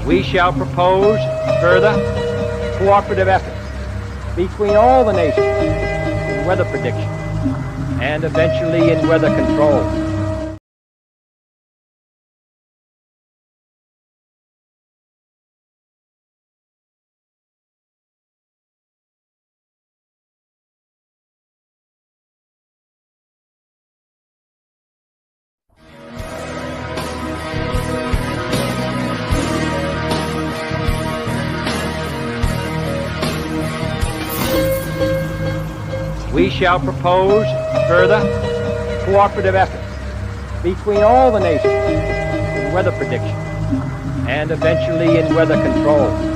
We shall propose further cooperative efforts between all the nations in weather prediction and eventually in weather control. We shall propose further cooperative efforts between all the nations in weather prediction and eventually in weather control.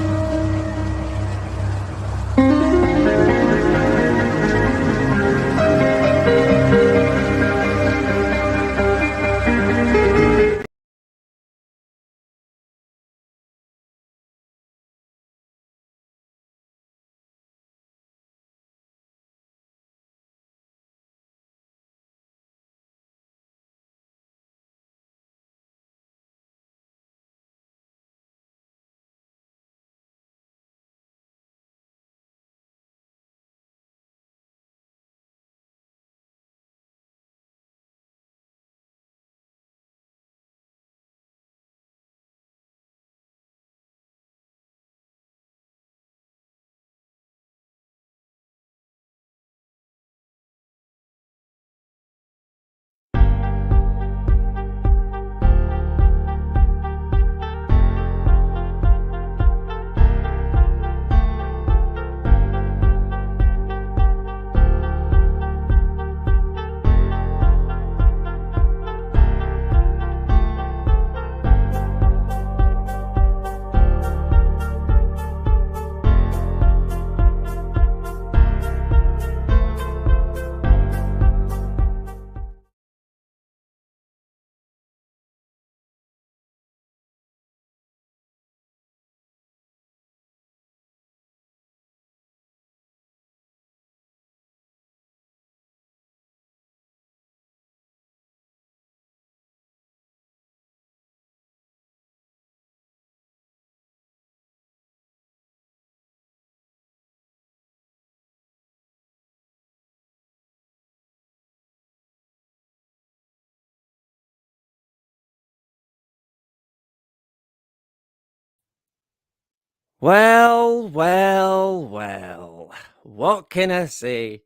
Well, well, well. What can I say?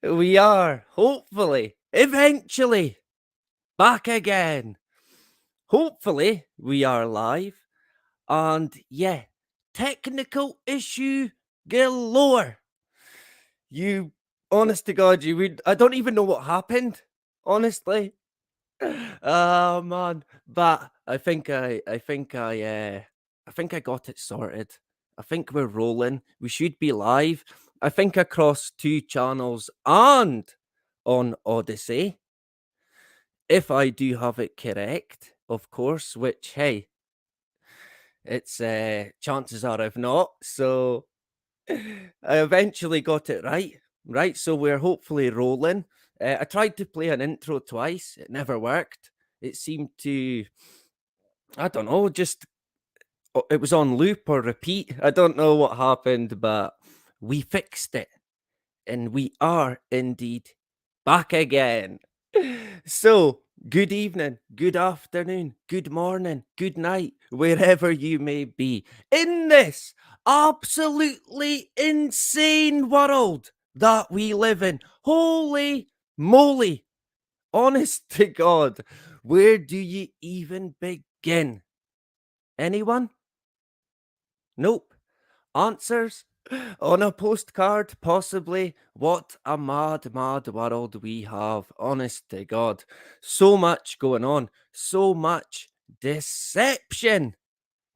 We are, hopefully, eventually, back again. Hopefully, we are live. And yeah, technical issue galore. You, honest to God, I don't even know what happened, honestly. Oh man, but I think I got it sorted. I think we're rolling. We should be live. I think across two channels and on Odyssey. If I do have it correct, of course, which hey, it's chances are I've not. So I eventually got it right. Right, so we're hopefully rolling. I tried to play an intro twice. It never worked. It seemed to, I don't know, just it was on loop or repeat. I don't know what happened, but we fixed it. And we are indeed back again. So, good evening, good afternoon, good morning, good night, wherever you may be in this absolutely insane world that we live in. Holy moly! Honest to God, where do you even begin? Anyone? Nope. Answers? On a postcard, possibly. What a mad, mad world we have. Honest to God. So much going on. So much deception.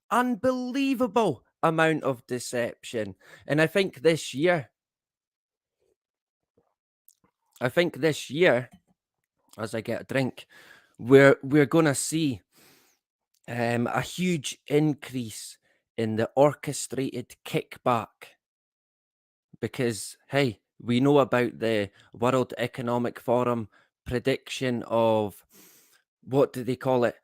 Unbelievable amount of deception. And I think this year, as I get a drink, we're gonna see a huge increase in the orchestrated kickback because, hey, we know about the World Economic Forum prediction of what do they call it?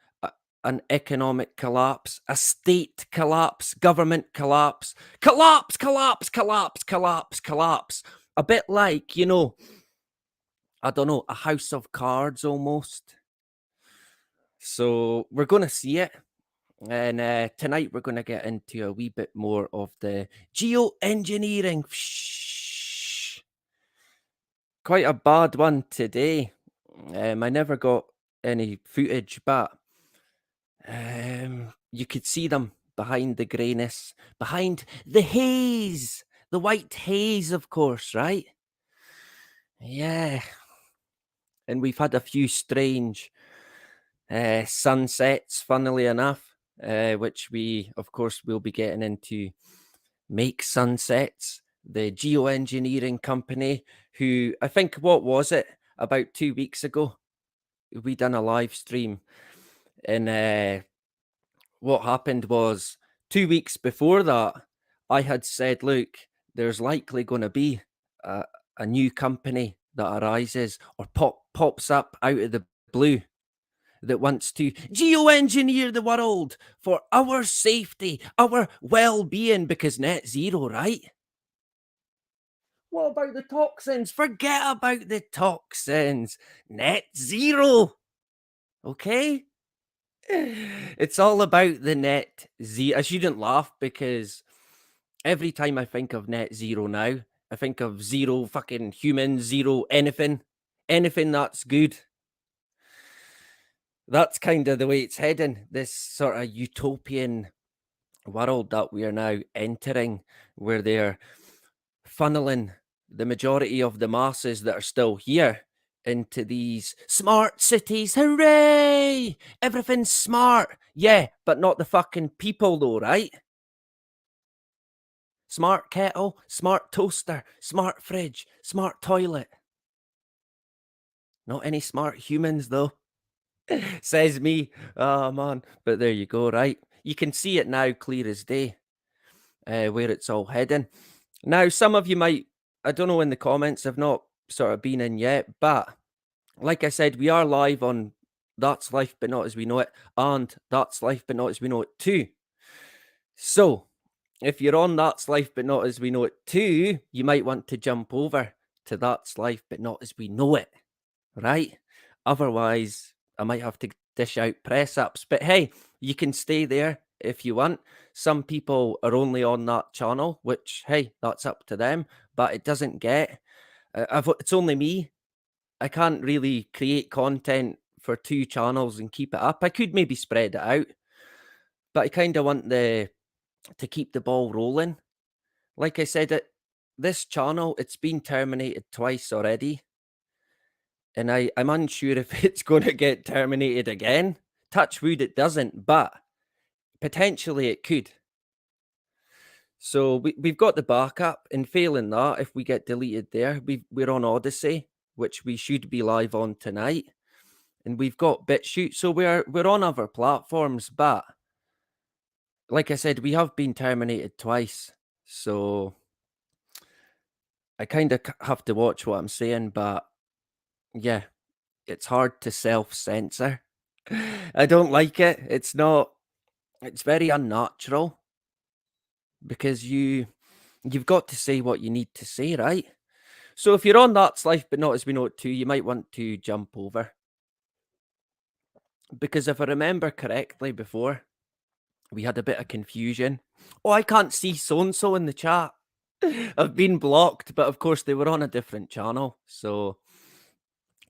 an economic collapse, a state collapse, government collapse, collapse, collapse, collapse, collapse, collapse. A bit like, I don't know, a house of cards almost. So we're going to see it. And tonight we're going to get into a wee bit more of the geoengineering. Quite a bad one today. I never got any footage, but you could see them behind the greyness, behind the haze, the white haze, of course, right? Yeah. And we've had a few strange sunsets, funnily enough, which we, of course, will be getting into. Make Sunsets, the geoengineering company, who I think, what was it, about 2 weeks ago? We done a live stream, and what happened was 2 weeks before that, I had said, look, there's likely going to be a, a new company that arises or pops up out of the blue that wants to geoengineer the world for our safety, our well-being, because net zero, right? What about the toxins? Forget about the toxins. Net zero. Okay? It's all about the net zero. I shouldn't laugh because every time I think of net zero now, I think of zero fucking humans, zero anything. Anything that's good. That's kind of the way it's heading. This sort of utopian world that we are now entering, where they're funneling the majority of the masses that are still here into these smart cities. Hooray! Everything's smart. Yeah, but not the fucking people, though, right? Smart kettle, smart toaster, smart fridge, smart toilet. Not any smart humans, though. Says me. Oh, man. But there you go, right? You can see it now clear as day, where it's all heading. Now, some of you might, I don't know, in the comments, have not sort of been in yet, but like I said, we are live on That's Life But Not As We Know It and That's Life But Not As We Know It too. So, if you're on That's Life But Not As We Know It too, you might want to jump over to That's Life But Not As We Know It, right? Otherwise, I might have to dish out press ups. But hey, you can stay there if you want. Some people are only on that channel, which, hey, that's up to them. But it doesn't get. It's only me. I can't really create content for two channels and keep it up. I could maybe spread it out, but I kind of want to keep the ball rolling. Like I said, this channel, it's been terminated twice already, and I'm unsure if it's going to get terminated again. Touch wood, it doesn't, but potentially it could. So we've got the backup, and failing that, if we get deleted there, we're on Odyssey, which we should be live on tonight, and we've got BitChute, so we're on other platforms. But like I said, we have been terminated twice, so I kind of have to watch what I'm saying. But yeah, it's hard to self-censor. I don't like it. It's not. It's very unnatural because you've got to say what you need to say, right? So if you're on That's Life But Not As We Know It too, you might want to jump over. Because if I remember correctly before, we had a bit of confusion. Oh, I can't see so-and-so in the chat. I've been blocked, but of course they were on a different channel. So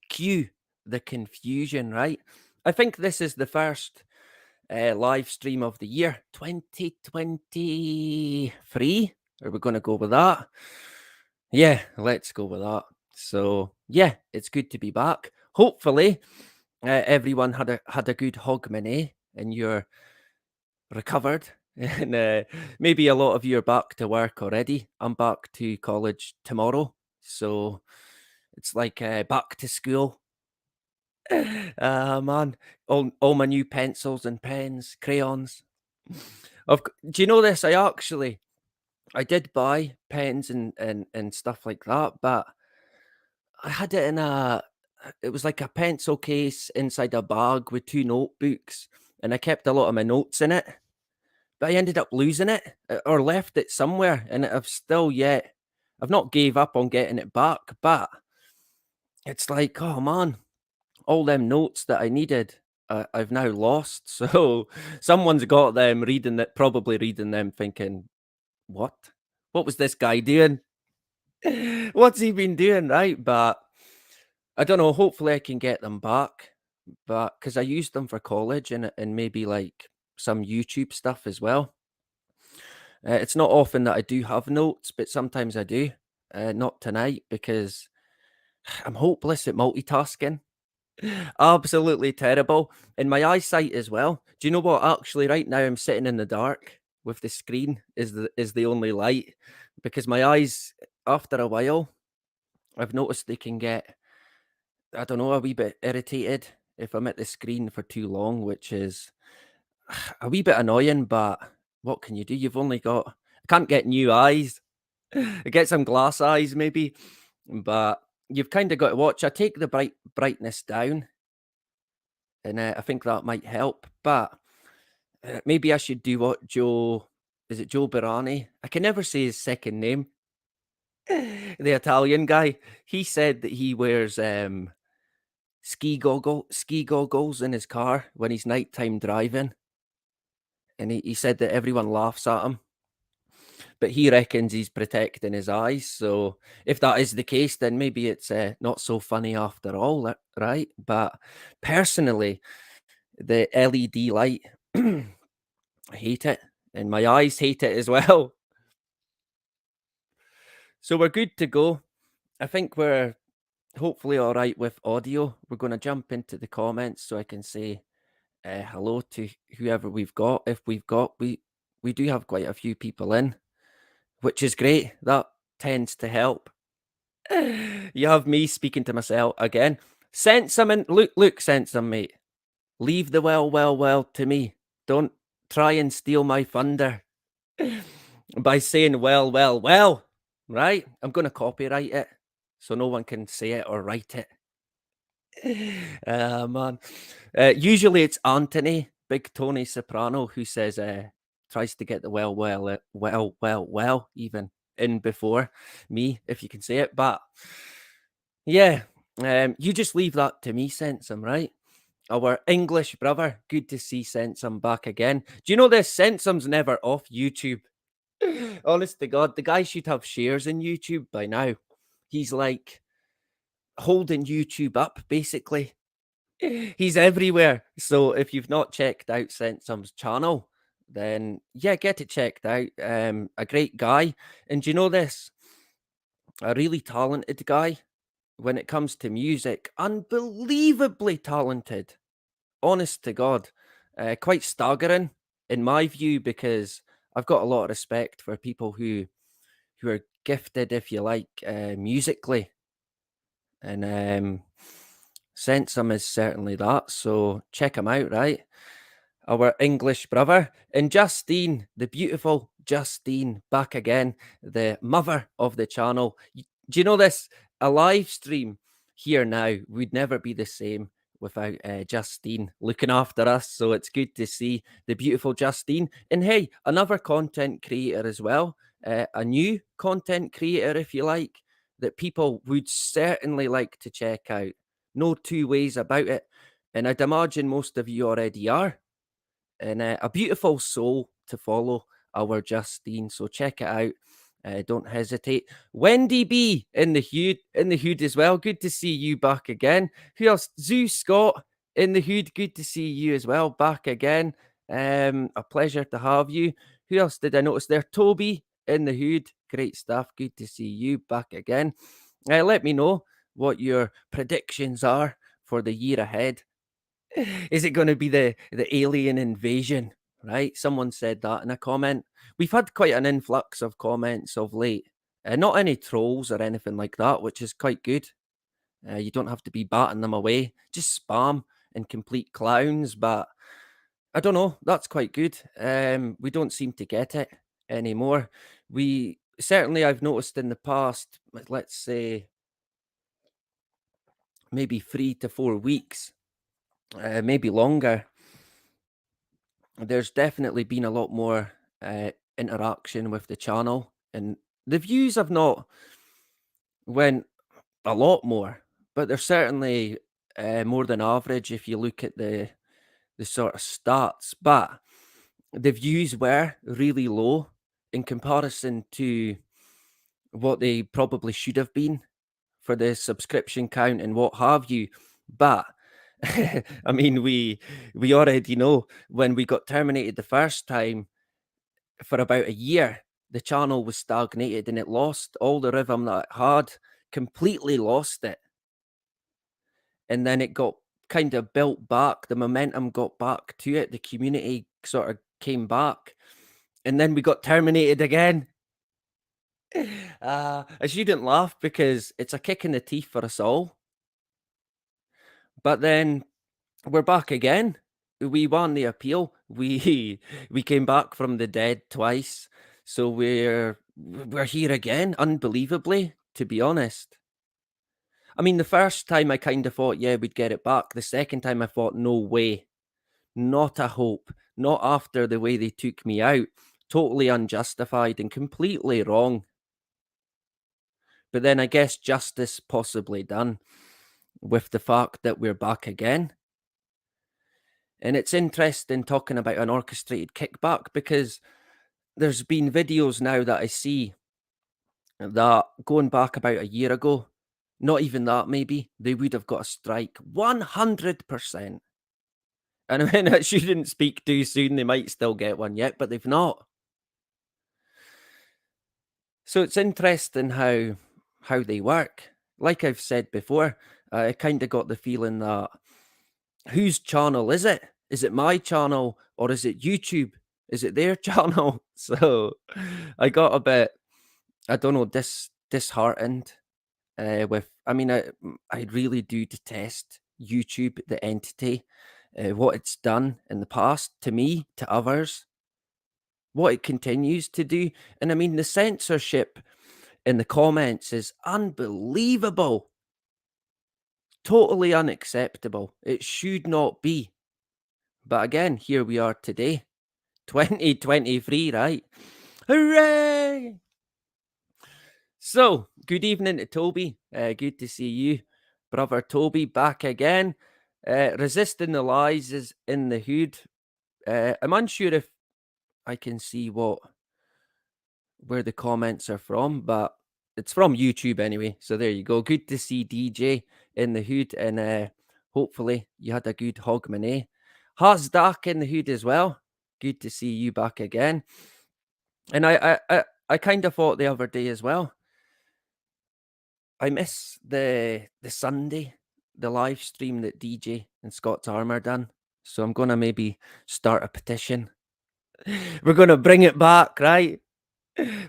cue the confusion, right? I think this is the first live stream of the year, 2023. Are we going to go with that? Yeah, let's go with that. So yeah, it's good to be back. Hopefully, everyone had a good Hogmanay and you're recovered. And maybe a lot of you are back to work already. I'm back to college tomorrow, so it's like back to school. Man, all my new pencils and pens, crayons. Do you know this? I did buy pens and stuff like that, but I had it in it was like a pencil case inside a bag with two notebooks. and I kept a lot of my notes in it, but I ended up losing it or left it somewhere, and I've not gave up on getting it back, but it's like, oh man, all them notes that I needed, I've now lost. So someone's got them reading that, probably reading them, thinking, what? What was this guy doing? What's he been doing, right? But I don't know. Hopefully, I can get them back, but because I used them for college and maybe like some YouTube stuff as well. It's not often that I do have notes, but sometimes I do. Not tonight because I'm hopeless at multitasking. Absolutely terrible. And my eyesight as well. Do you know what? Actually, right now I'm sitting in the dark with the screen is the only light because my eyes, after a while, I've noticed they can get, I don't know, a wee bit irritated if I'm at the screen for too long, which is a wee bit annoying, but what can you do? You've only got, I can't get new eyes. I get some glass eyes maybe, but you've kind of got to watch. I take the brightness down, and I think that might help. But maybe I should do what Joe, is it Joe Barani? I can never say his second name. The Italian guy. He said that he wears ski goggles in his car when he's nighttime driving, and he said that everyone laughs at him, but he reckons he's protecting his eyes. So if that is the case, then maybe it's not so funny after all, right? But personally, the LED light, I hate it, and my eyes hate it as well. So we're good to go. I think we're hopefully all right with audio. We're going to jump into the comments so I can say hello to whoever we've got. If we've got, we do have quite a few people in, which is great. That tends to help. You have me speaking to myself again. Send some in. Look, send some, mate. Leave the well to me. Don't try and steal my thunder by saying well. Right? I'm going to copyright it so no one can say it or write it. Man. Usually it's Anthony, Big Tony Soprano, who says, tries to get the well, even in before me, if you can say it. But yeah, you just leave that to me, Sensum, right? Our English brother, good to see Sensum back again. Do you know this? Sensum's never off YouTube. Honest to God, the guy should have shares in YouTube by now. He's like holding YouTube up, basically. He's everywhere. So if you've not checked out Sensum's channel, then yeah, get it checked out. A great guy. And do you know this? A really talented guy when it comes to music. Unbelievably talented. Honest to God. Quite staggering in my view, because I've got a lot of respect for people who are gifted, if you like, musically. And Sensum is certainly that. So check him out, right? Our English brother. And Justine, the beautiful Justine, back again, the mother of the channel. Do you know this? A live stream here now would never be the same without Justine looking after us. So it's good to see the beautiful Justine. And hey, another content creator as well, a new content creator, if you like, that people would certainly like to check out. No two ways about it. And I'd imagine most of you already are. And a beautiful soul to follow, our Justine. So check it out. Don't hesitate. Wendy B in the hood as well. Good to see you back again. Who else? Zoo Scott in the hood. Good to see you as well, back again. A pleasure to have you. Who else did I notice there? Toby in the hood. Great stuff. Good to see you back again. Let me know what your predictions are for the year ahead. Is it going to be the alien invasion? Right? Someone said that in a comment. We've had quite an influx of comments of late. Not any trolls or anything like that, which is quite good. You don't have to be batting them away. Just spam and complete clowns. But I don't know. That's quite good. We don't seem to get it anymore. We certainly, I've noticed in the past, let's say maybe 3 to 4 weeks, maybe longer. there's definitely been a lot more interaction with the channel, and the views have not went a lot more, but they're certainly more than average if you look at the sort of stats. But the views were really low in comparison to what they probably should have been for the subscription count and what have you. But I mean, we already know when we got terminated the first time for about a year, the channel was stagnated and it lost all the rhythm that it had, completely lost it. And then it got kind of built back. The momentum got back to it. The community sort of came back. And then we got terminated again. I shouldn't laugh because it's a kick in the teeth for us all. But then we're back again. We won the appeal. We came back from the dead twice. So we're here again, unbelievably, to be honest. I mean, the first time I kind of thought, yeah, we'd get it back. The second time I thought, no way. Not a hope. Not after the way they took me out. Totally unjustified and completely wrong. But then I guess justice possibly done with the fact that we're back again. And it's interesting talking about an orchestrated kickback because there's been videos now that I see that going back about a year ago, not even that maybe, they would have got a strike 100%. And I mean, I shouldn't speak too soon. They might still get one yet, but they've not. So it's interesting how they work. Like I've said before, I kind of got the feeling that whose channel is it? Is it my channel or is it YouTube? Is it their channel? So I got a bit, I don't know, disheartened with. I mean, I really do detest YouTube, the entity, what it's done in the past to me, to others, what it continues to do. And I mean, the censorship in the comments is unbelievable. Totally unacceptable. It should not be. But again, here we are today, 2023, right? Hooray! So, good evening to Toby. Good to see you, brother Toby, back again. Resisting the lies is in the hood. I'm unsure if I can see where the comments are from, but it's from YouTube anyway. So there you go. Good to see DJ in the hood, and hopefully you had a good Hogmanay. Hasdak in the hood as well. Good to see you back again. And I kind of thought the other day as well. I miss the Sunday, the live stream that DJ and Scott's Armor done. So I'm gonna maybe start a petition. We're gonna bring it back, right?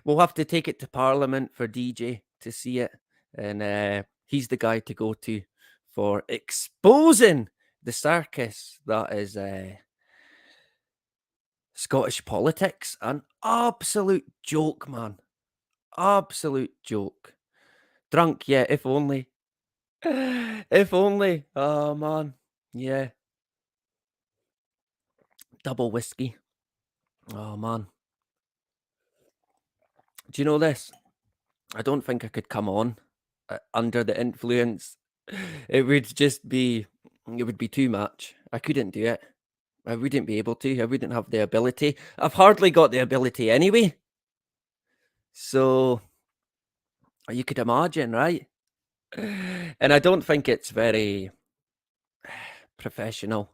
We'll have to take it to Parliament for DJ to see it, and he's the guy to go to for exposing the circus that is Scottish politics. An absolute joke, man. Absolute joke. Drunk, yeah, if only. If only. Oh, man. Yeah. Double whiskey. Oh, man. Do you know this? I don't think I could come on under the influence. It would just be, it would be too much. I couldn't do it. I wouldn't be able to. I wouldn't have the ability. I've hardly got the ability anyway. So you could imagine, right? And I don't think it's very professional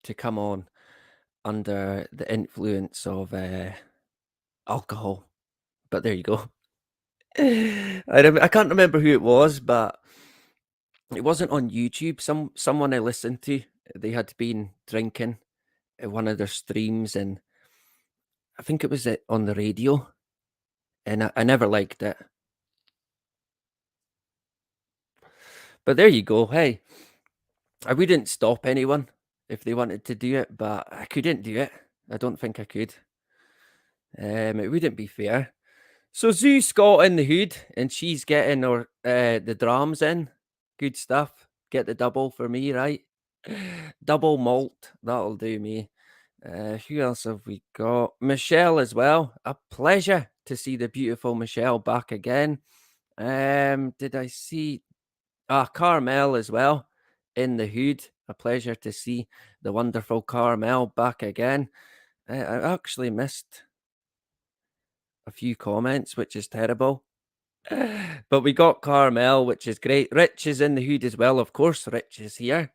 to come on under the influence of alcohol. But there you go. I can't remember who it was, but it wasn't on YouTube. Someone I listened to, they had been drinking at one of their streams, and I think it was on the radio, and I never liked it. But there you go. Hey, I wouldn't stop anyone if they wanted to do it, but I couldn't do it. I don't think I could. It wouldn't be fair. So Zoo's got in the hood, and she's getting her the drams in. Good stuff. Get the double for me, right? Double malt. That'll do me. Who else have we got? Michelle as well. A pleasure to see the beautiful Michelle back again. Did I see Carmel as well in the hood? A pleasure to see the wonderful Carmel back again. I actually missed a few comments, which is terrible. But we got Carmel, which is great. Rich is in the hood as well. Of course, Rich is here.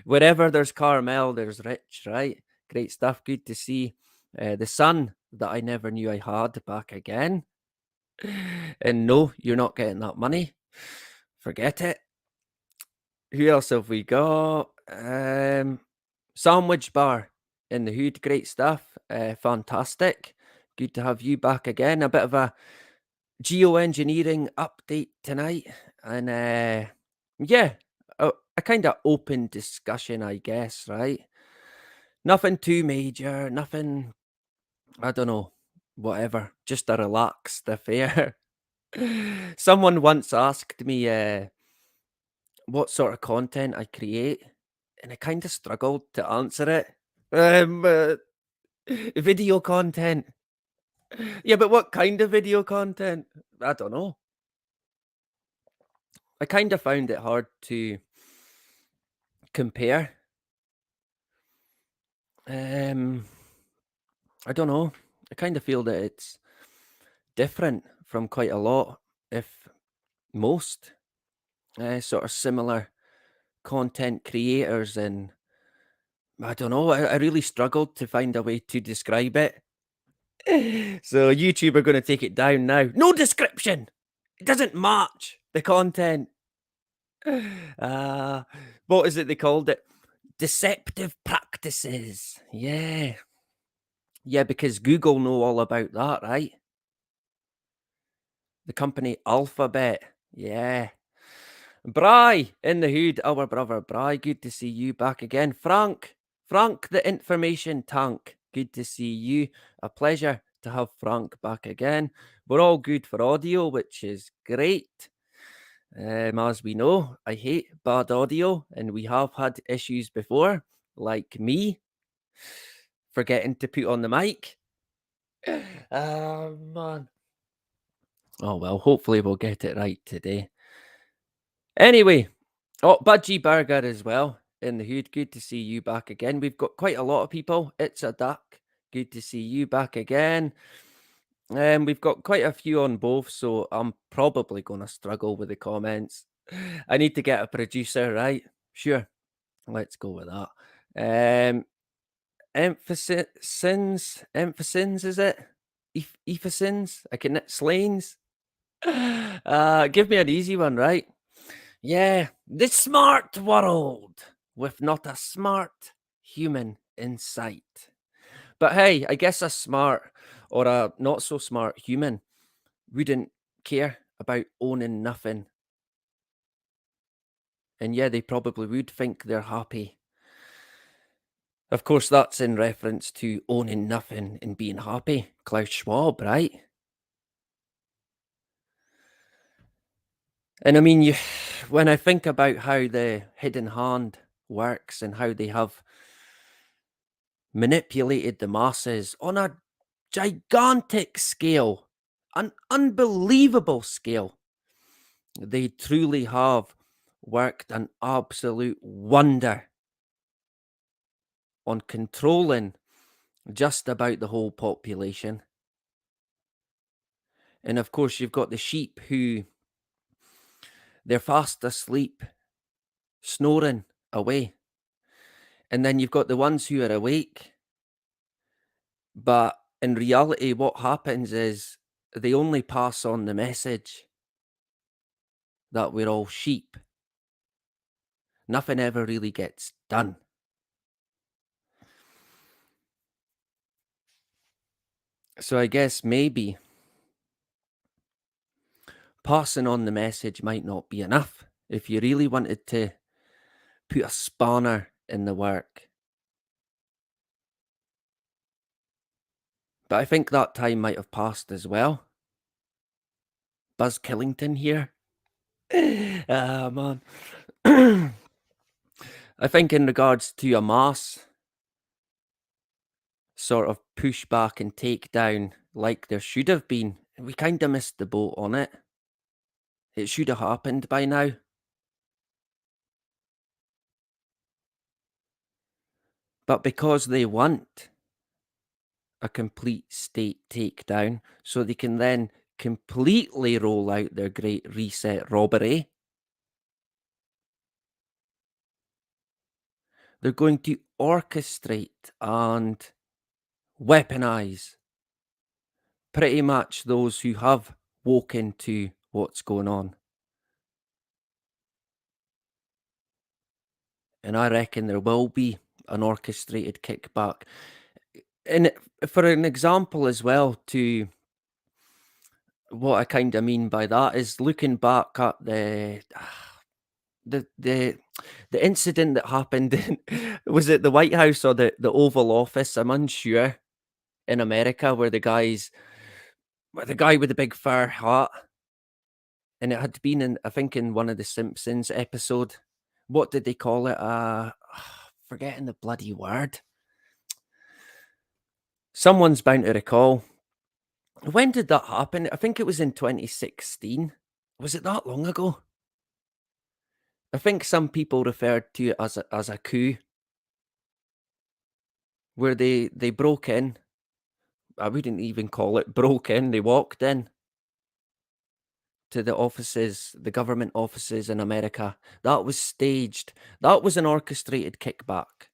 Wherever there's Carmel, there's Rich, right? Great stuff. Good to see the son that I never knew I had back again. And no, you're not getting that money. Forget it. Who else have we got? Sandwich Bar in the hood. Great stuff. Fantastic. Good to have you back again. A bit of a geoengineering update tonight. And yeah, a kind of open discussion, I guess, right? Nothing too major, nothing, I don't know, whatever, just a relaxed affair. Someone once asked me what sort of content I create, and I kind of struggled to answer it. Video content. Yeah, but what kind of video content? I don't know. I kind of found it hard to compare. I don't know. I kind of feel that it's different from quite a lot, if most sort of similar content creators. And I don't know, I really struggled to find a way to describe it. So YouTube are going to take it down now. No description. It doesn't match the content. What is it they called it? Deceptive practices. Yeah. Yeah, because Google know all about that, right? The company Alphabet. Yeah. Bry in the hood, our brother Bry. Good to see you back again. Frank, the information tank. Good to see you. A pleasure to have Frank back again. We're all good for audio, which is great. As we know, I hate bad audio, and we have had issues before, like me forgetting to put on the mic. Man. Oh well, hopefully we'll get it right today. Anyway, Budgie Burger as well in the hood. Good to see you back again. We've got quite a lot of people. It's a duck. Good to see you back again. We've got quite a few on both, so I'm probably going to struggle with the comments. I need to get a producer, right? Sure. Let's go with that. Emphasis, is it? Ephesins? I can slains. Give me an easy one, right? Yeah, the smart world with not a smart human in sight. But hey, I guess a smart or a not so smart human wouldn't care about owning nothing. And yeah, they probably would think they're happy. Of course, that's in reference to owning nothing and being happy. Klaus Schwab, right? And I mean, when I think about how the hidden hand works and how they have manipulated the masses on a gigantic scale, an unbelievable scale, they truly have worked an absolute wonder on controlling just about the whole population. And of course, you've got the sheep who they're fast asleep, snoring away. And then you've got the ones who are awake. But in reality, what happens is they only pass on the message that we're all sheep. Nothing ever really gets done. So I guess maybe passing on the message might not be enough if you really wanted to put a spanner in the work. But I think that time might have passed as well. Buzz Killington here. Man. I think in regards to a mass sort of push back and take down like there should have been. We kind of missed the boat on it. It should have happened by now. But because they want a complete state takedown, so they can then completely roll out their Great Reset robbery, they're going to orchestrate and weaponize pretty much those who have woken to what's going on. And I reckon there will be an orchestrated kickback. And for an example as well, to what I kind of mean by that is looking back at the the the incident that happened in, was it the White House or the Oval Office? I'm unsure, in America, where the guy with the big fur hat, and it had been in, I think, in one of the Simpsons episode. What did they call it? Forgetting the bloody word. Someone's bound to recall. When did that happen? I think it was in 2016. Was it that long ago? I think some people referred to it as a coup, where they broke in. I wouldn't even call it broke in. They walked in to the offices, the government offices in America. That was staged. That was an orchestrated kickback,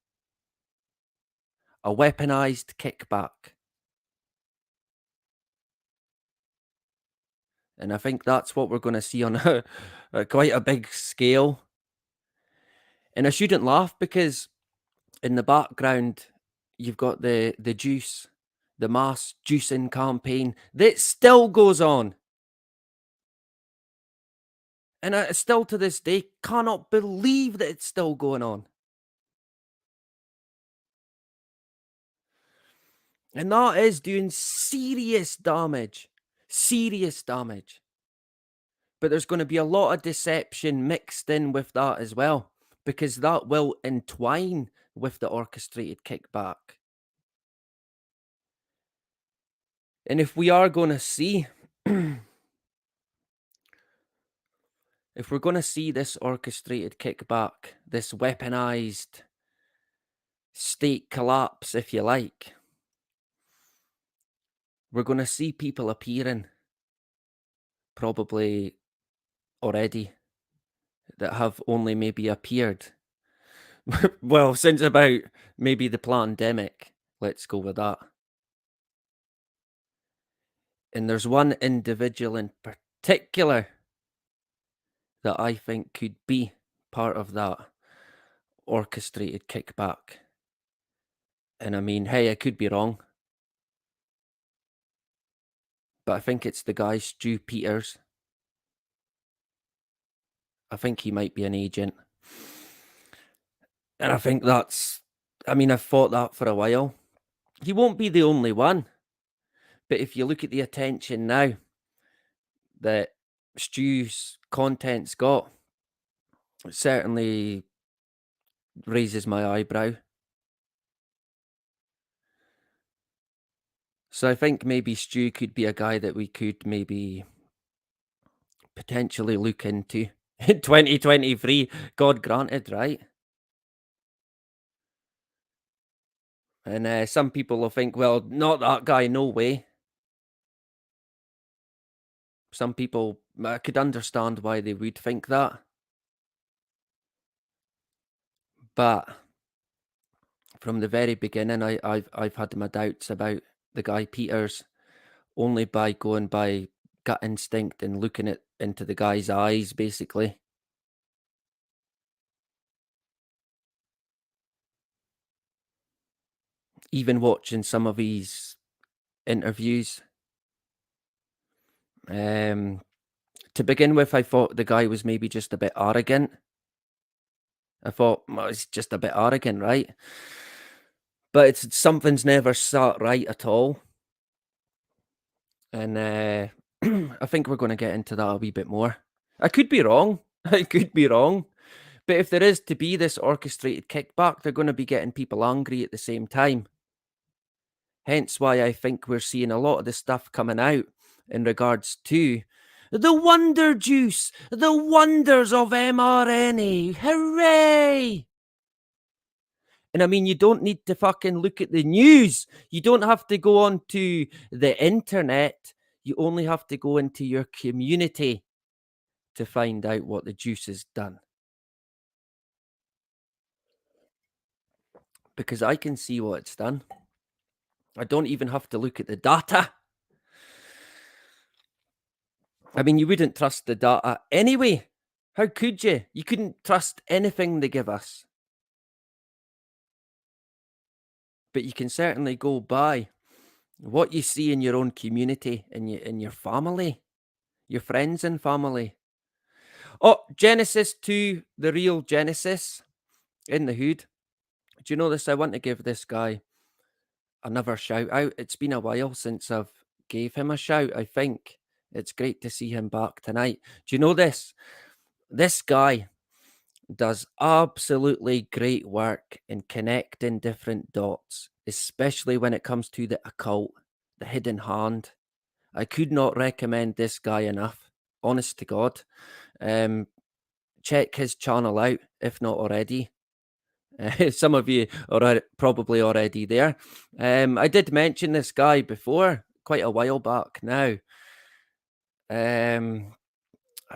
a weaponized kickback. And I think that's what we're going to see on a quite a big scale. And I shouldn't laugh, because in the background, you've got the juice, the mass juicing campaign that still goes on. And I still to this day cannot believe that it's still going on. And that is doing serious damage. Serious damage. But there's going to be a lot of deception mixed in with that as well, because that will entwine with the orchestrated kickback. And if we are going to see, if we're going to see this orchestrated kickback, this weaponized state collapse, if you like, we're going to see people appearing, probably already, that have only maybe appeared. Well, since about maybe the pandemic, let's go with that. And there's one individual in particular that I think could be part of that orchestrated kickback. And I mean, hey, I could be wrong, but I think it's the guy Stu Peters. I think he might be an agent. And I think I mean, I've thought that for a while. He won't be the only one. But if you look at the attention now that Stu's content's got, it certainly raises my eyebrow. So I think maybe Stu could be a guy that we could maybe potentially look into in 2023. God granted, right? And some people will think, well, not that guy, no way. Some people, I could understand why they would think that. But from the very beginning, I've had my doubts about the guy Peters, only by going by gut instinct and looking into the guy's eyes, basically. Even watching some of his interviews. To begin with, I thought the guy was maybe just a bit arrogant. I thought, well, he's just a bit arrogant, right? But something's never sat right at all. And I think we're going to get into that a wee bit more. I could be wrong. I could be wrong. But if there is to be this orchestrated kickback, they're going to be getting people angry at the same time. Hence why I think we're seeing a lot of the stuff coming out in regards to the wonder juice, the wonders of mRNA. Hooray! And I mean, you don't need to fucking look at the news. You don't have to go onto the internet. You only have to go into your community to find out what the juice has done. Because I can see what it's done. I don't even have to look at the data. I mean, you wouldn't trust the data anyway. How could you? You couldn't trust anything they give us. But you can certainly go by what you see in your own community, in your family, your friends and family. Oh, Genesis 2, the real Genesis in the hood. Do you know this? I want to give this guy another shout out. It's been a while since I've gave him a shout, I think. It's great to see him back tonight. Do you know this? This guy does absolutely great work in connecting different dots, especially when it comes to the occult, the hidden hand. I could not recommend this guy enough, honest to God. Check his channel out if not already. Some of you are probably already there. I did mention this guy before, quite a while back now.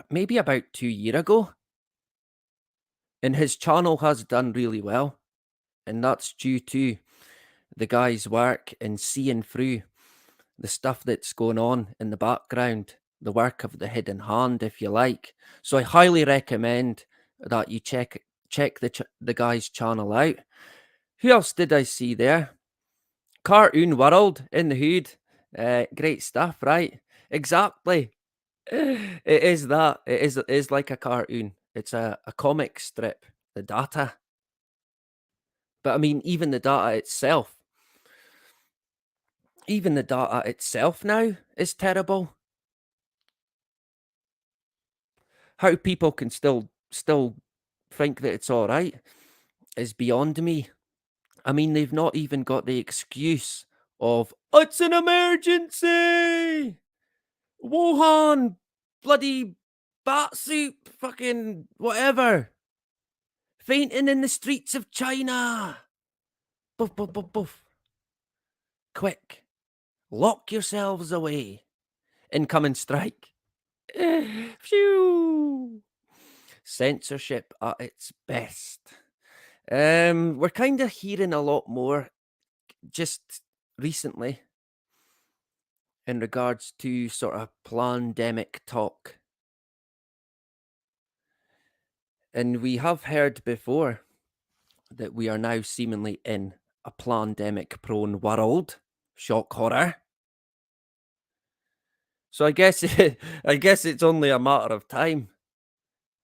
Maybe about 2 years ago. And his channel has done really well. And that's due to the guy's work in seeing through the stuff that's going on in the background, the work of the hidden hand, if you like. So I highly recommend that you check the guy's channel out. Who else did I see there? Cartoon World in the hood. Great stuff, right? Exactly. It is that. It is like a cartoon. It's a comic strip, the data. But I mean, even the data itself now is terrible. How people can still think that it's all right is beyond me. I mean, they've not even got the excuse of it's an emergency. Wuhan, bloody bat soup, fucking whatever. Fainting in the streets of China. Boof, boof, boof, boof. Quick, lock yourselves away. Incoming strike. Phew. Censorship at its best. We're kind of hearing a lot more just recently in regards to sort of pandemic talk. And we have heard before that we are now seemingly in a pandemic prone world. Shock horror. So I guess it's only a matter of time.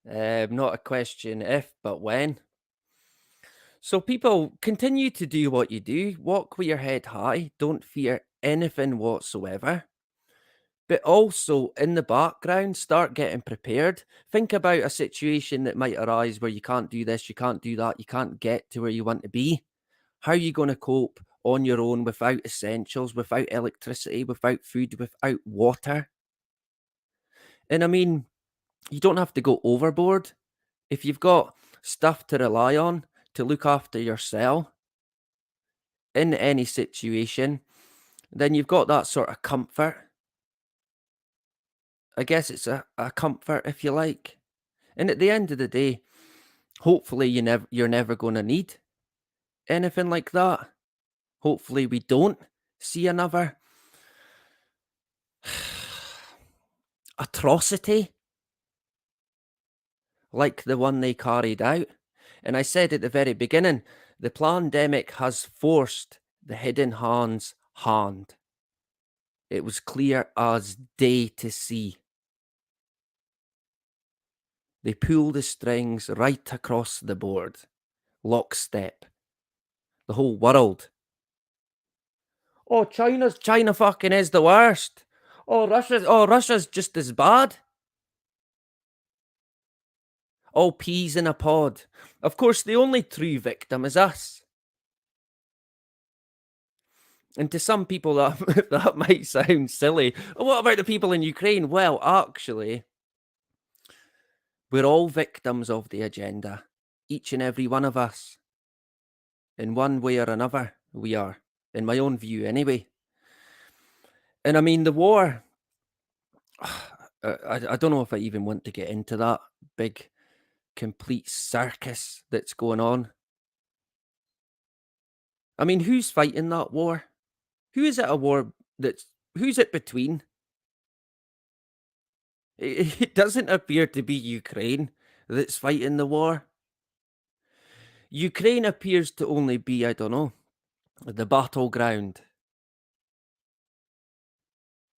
Not a question if, but when. So people, continue to do what you do. Walk with your head high. Don't fear anything whatsoever. But also in the background, start getting prepared. Think about a situation that might arise where you can't do this, you can't do that, you can't get to where you want to be. How are you going to cope on your own without essentials, without electricity, without food, without water? And I mean, you don't have to go overboard. If you've got stuff to rely on to look after yourself in any situation, then you've got that sort of comfort. I guess it's a comfort, if you like. And at the end of the day, hopefully you're never going to need anything like that. Hopefully we don't see another atrocity like the one they carried out. And I said at the very beginning, the pandemic has forced the hidden hand's hand. It was clear as day to see. They pull the strings right across the board, lockstep. The whole world. Oh, China fucking is the worst. Russia's just as bad. All peas in a pod. Of course, the only true victim is us. And to some people, that that might sound silly. What about the people in Ukraine? Well, actually, we're all victims of the agenda, each and every one of us. In one way or another, we are, in my own view, anyway. And I mean, the war, I don't know if I even want to get into that big, complete circus that's going on. I mean, who's fighting that war? Who is it a war that's, who's it between? It doesn't appear to be Ukraine that's fighting the war. Ukraine appears to only be, I don't know, the battleground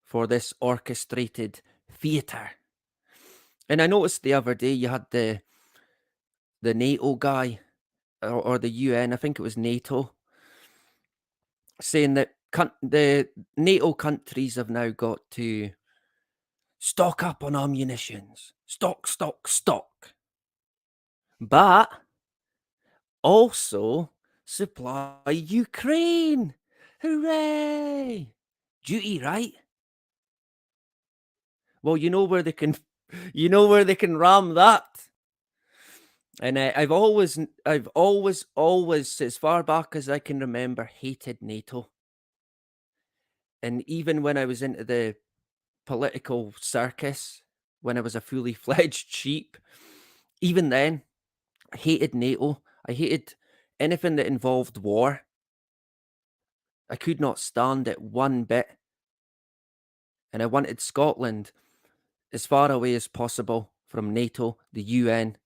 for this orchestrated theatre. And I noticed the other day you had the NATO guy or the UN, I think it was NATO, saying that the NATO countries have now got to stock up on ammunitions. Stock, stock, stock. But also supply Ukraine. Hooray! Duty, right? Well, you know where they can you know where they can ram that. And I've always, as far back as I can remember, hated NATO. And even when I was into the political circus, when I was a fully fledged sheep, even then, I hated NATO. I hated anything that involved war. I could not stand it one bit. And I wanted Scotland as far away as possible from NATO, the UN,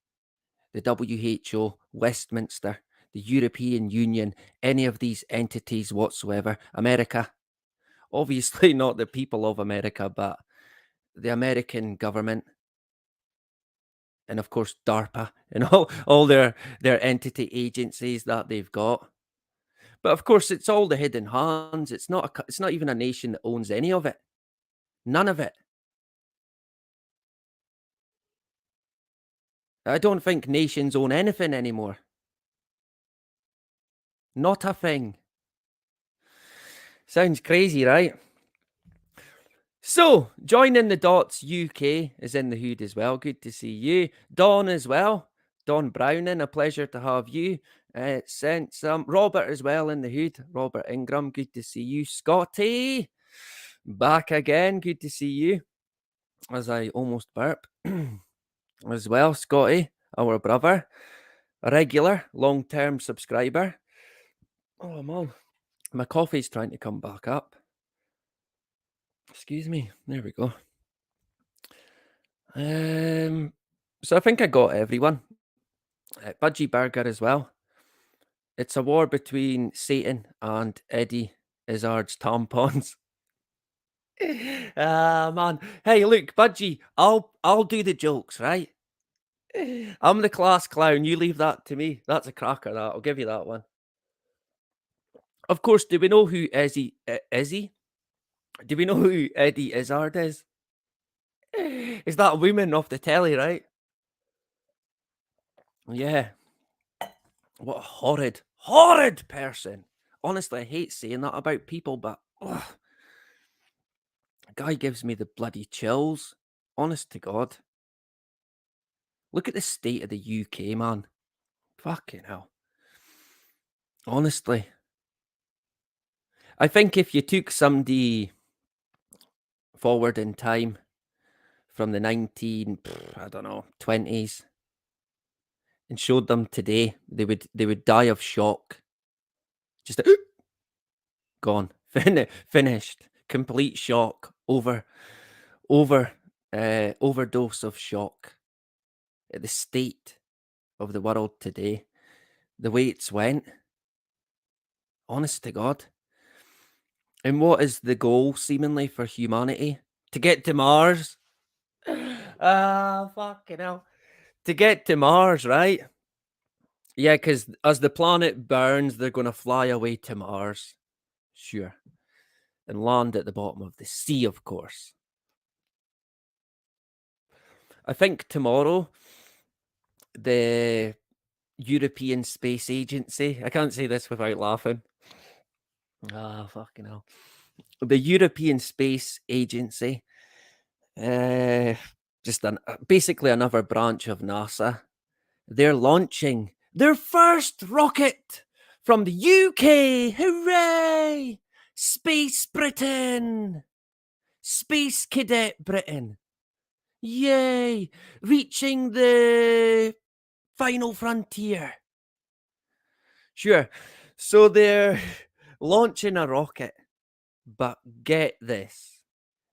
the WHO, Westminster, the European Union, any of these entities whatsoever. America, obviously not the people of America, but the American government, and of course DARPA and all their entity agencies that they've got. But of course, it's all the hidden hands. It's not even a nation that owns any of it. None of it. I don't think nations own anything anymore. Not a thing. Sounds crazy, right? So, joining the Dots UK is in the hood as well. Good to see you. Don as well. Don Browning, a pleasure to have you. Sent some. Robert as well in the hood. Robert Ingram, good to see you. Scotty, back again. Good to see you. As I almost burp. As well, Scotty, our brother. A regular, long-term subscriber. Oh, man. My coffee's trying to come back up. Excuse me. There we go. So I think I got everyone. Budgie Burger as well. It's a war between Satan and Eddie Izzard's tampons. Ah, man. Hey, look, Budgie, I'll do the jokes, right? I'm the class clown. You leave that to me. That's a cracker. That I'll give you that one. Of course, do we know who Izzy? Do we know who Eddie Izzard is? Is that a woman off the telly, right? Yeah. What a horrid person. Honestly, I hate saying that about people, but ugh, guy gives me the bloody chills. Honest to God. Look at the state of the UK, man. Fucking hell. Honestly. I think if you took somebody forward in time from the 20s and showed them today, they would die of shock. Just gone. Finished. Complete shock. Overdose of shock at the state of the world today, the way it's went. Honest to God. And what is the goal, seemingly, for humanity? To get to Mars? Ah, fucking hell. To get to Mars, right? Yeah, because as the planet burns, they're going to fly away to Mars. Sure. And land at the bottom of the sea, of course. I think tomorrow, the European Space Agency, I can't say this without laughing. Ah, fucking hell. The European Space Agency, uh, basically another branch of NASA. They're launching their first rocket from the UK. Hooray! Space Britain! Space Cadet Britain. Yay! Reaching the final frontier. Sure. So they're launching a rocket, but get this.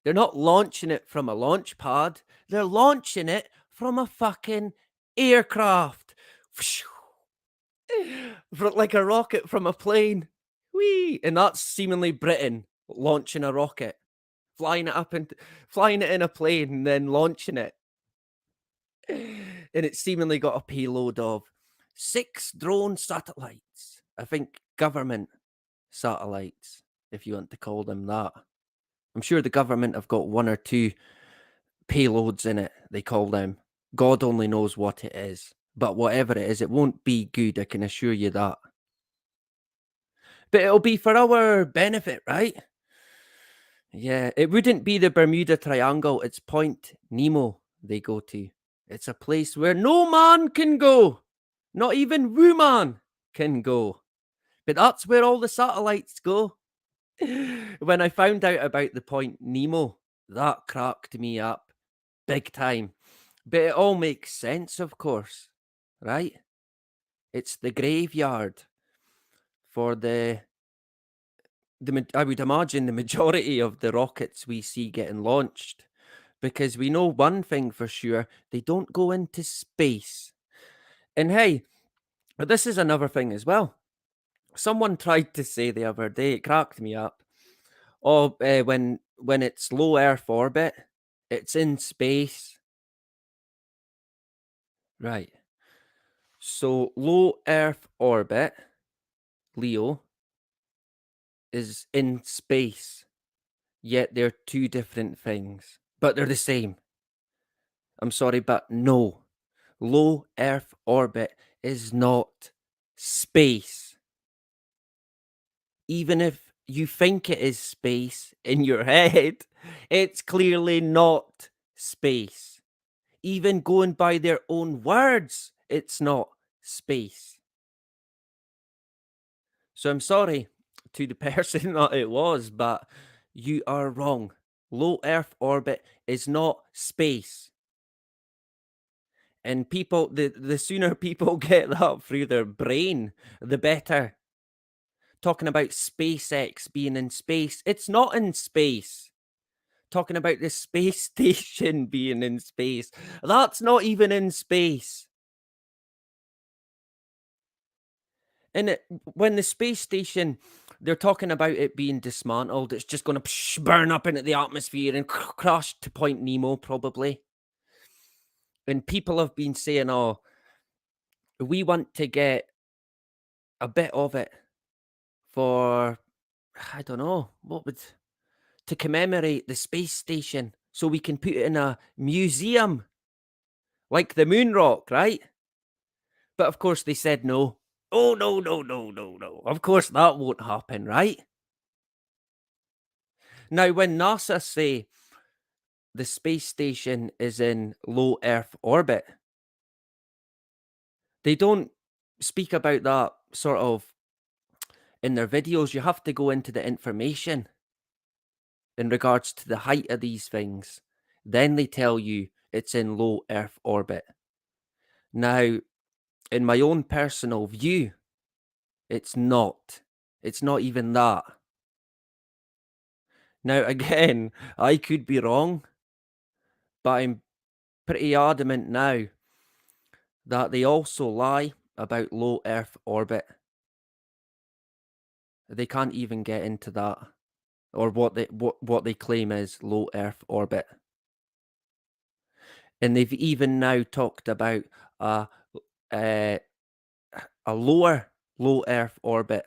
They're not launching it from a launch pad. They're launching it from a fucking aircraft. Like a rocket from a plane. Whee! And that's seemingly Britain launching a rocket, flying it in a plane and then launching it. And it's seemingly got a payload of 6 drone satellites. I think government satellites, if you want to call them that. I'm sure the government have got 1 or 2 payloads in it, they call them. God only knows what it is. But whatever it is, it won't be good, I can assure you that. But it'll be for our benefit, right? Yeah, it wouldn't be the Bermuda Triangle, it's Point Nemo they go to. It's a place where no man can go. Not even woman can go. But that's where all the satellites go. When I found out about the Point Nemo, that cracked me up big time. But it all makes sense, of course, right? It's the graveyard for I would imagine the majority of the rockets we see getting launched, because we know one thing for sure, they don't go into space. And hey, this is another thing as well. Someone tried to say the other day, it cracked me up. Oh, when it's low Earth orbit, it's in space. Right. So low Earth orbit, Leo, is in space. Yet they're two different things. But they're the same. I'm sorry, but no. Low Earth orbit is not space. Even if you think it is space in your head, it's clearly not space. Even going by their own words, it's not space. So I'm sorry to the person that it was, but you are wrong. Low Earth orbit is not space. And people, the sooner people get that through their brain, the better. Talking about SpaceX being in space, it's not in space. Talking about the space station being in space, that's not even in space. And when the space station, they're talking about it being dismantled, it's just going to burn up into the atmosphere and crash to Point Nemo, probably. And people have been saying, oh, we want to get a bit of it for, I don't know, to commemorate the space station so we can put it in a museum like the moon rock, right? But of course they said no. Oh, no, no, no, no, no. Of course that won't happen, right? Now, when NASA say the space station is in low Earth orbit, they don't speak about that sort of in their videos. You have to go into the information in regards to the height of these things. Then they tell you it's in low Earth orbit. Now, in my own personal view, it's not. It's not even that. Now, again, I could be wrong, but I'm pretty adamant now that they also lie about low Earth orbit. They can't even get into that, or what they claim is low Earth orbit. And they've even now talked about a lower low Earth orbit,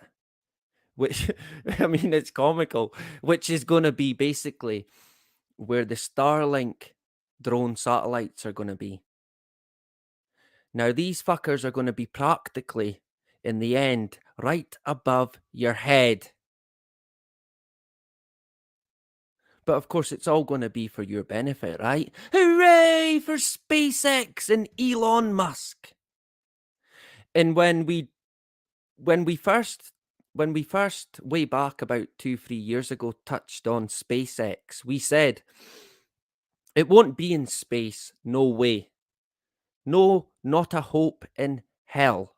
which I mean, it's comical, which is going to be basically where the Starlink drone satellites are going to be. Now, these fuckers are going to be practically, in the end, right above your head. But of course, it's all going to be for your benefit, right? Hooray for SpaceX and Elon Musk. And when we first way back about 2-3 years ago touched on SpaceX, we said it won't be in space, no way. No, not a hope in hell.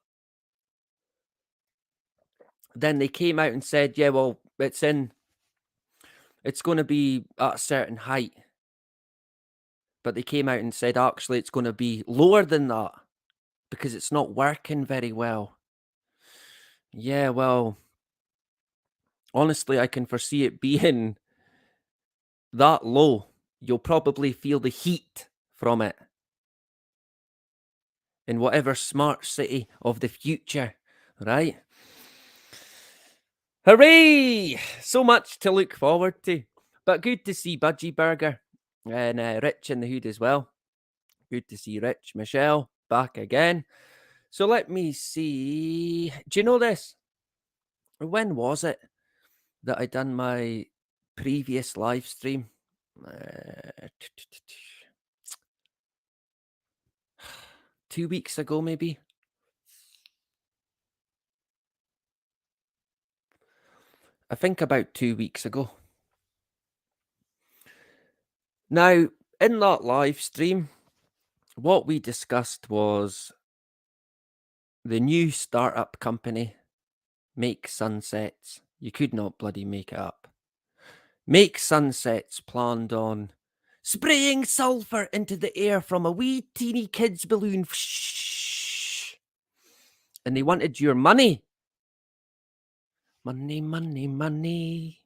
Then they came out and said, yeah, well, it's going to be at a certain height. But they came out and said, actually, it's going to be lower than that because it's not working very well. Yeah, well, honestly, I can foresee it being that low. You'll probably feel the heat from it in whatever smart city of the future, right? Hooray! So much to look forward to. But good to see Budgie Burger and Rich in the hood as well. Good to see Rich, Michelle, back again. So let me see. Do you know this? When was it that I done my previous live stream? 2 weeks ago, maybe. I think about 2 weeks ago. Now, in that live stream, what we discussed was the new startup company, Make Sunsets. You could not bloody make it up. Make Sunsets planned on spraying sulphur into the air from a wee teeny kid's balloon. And they wanted your money. Money, money, money.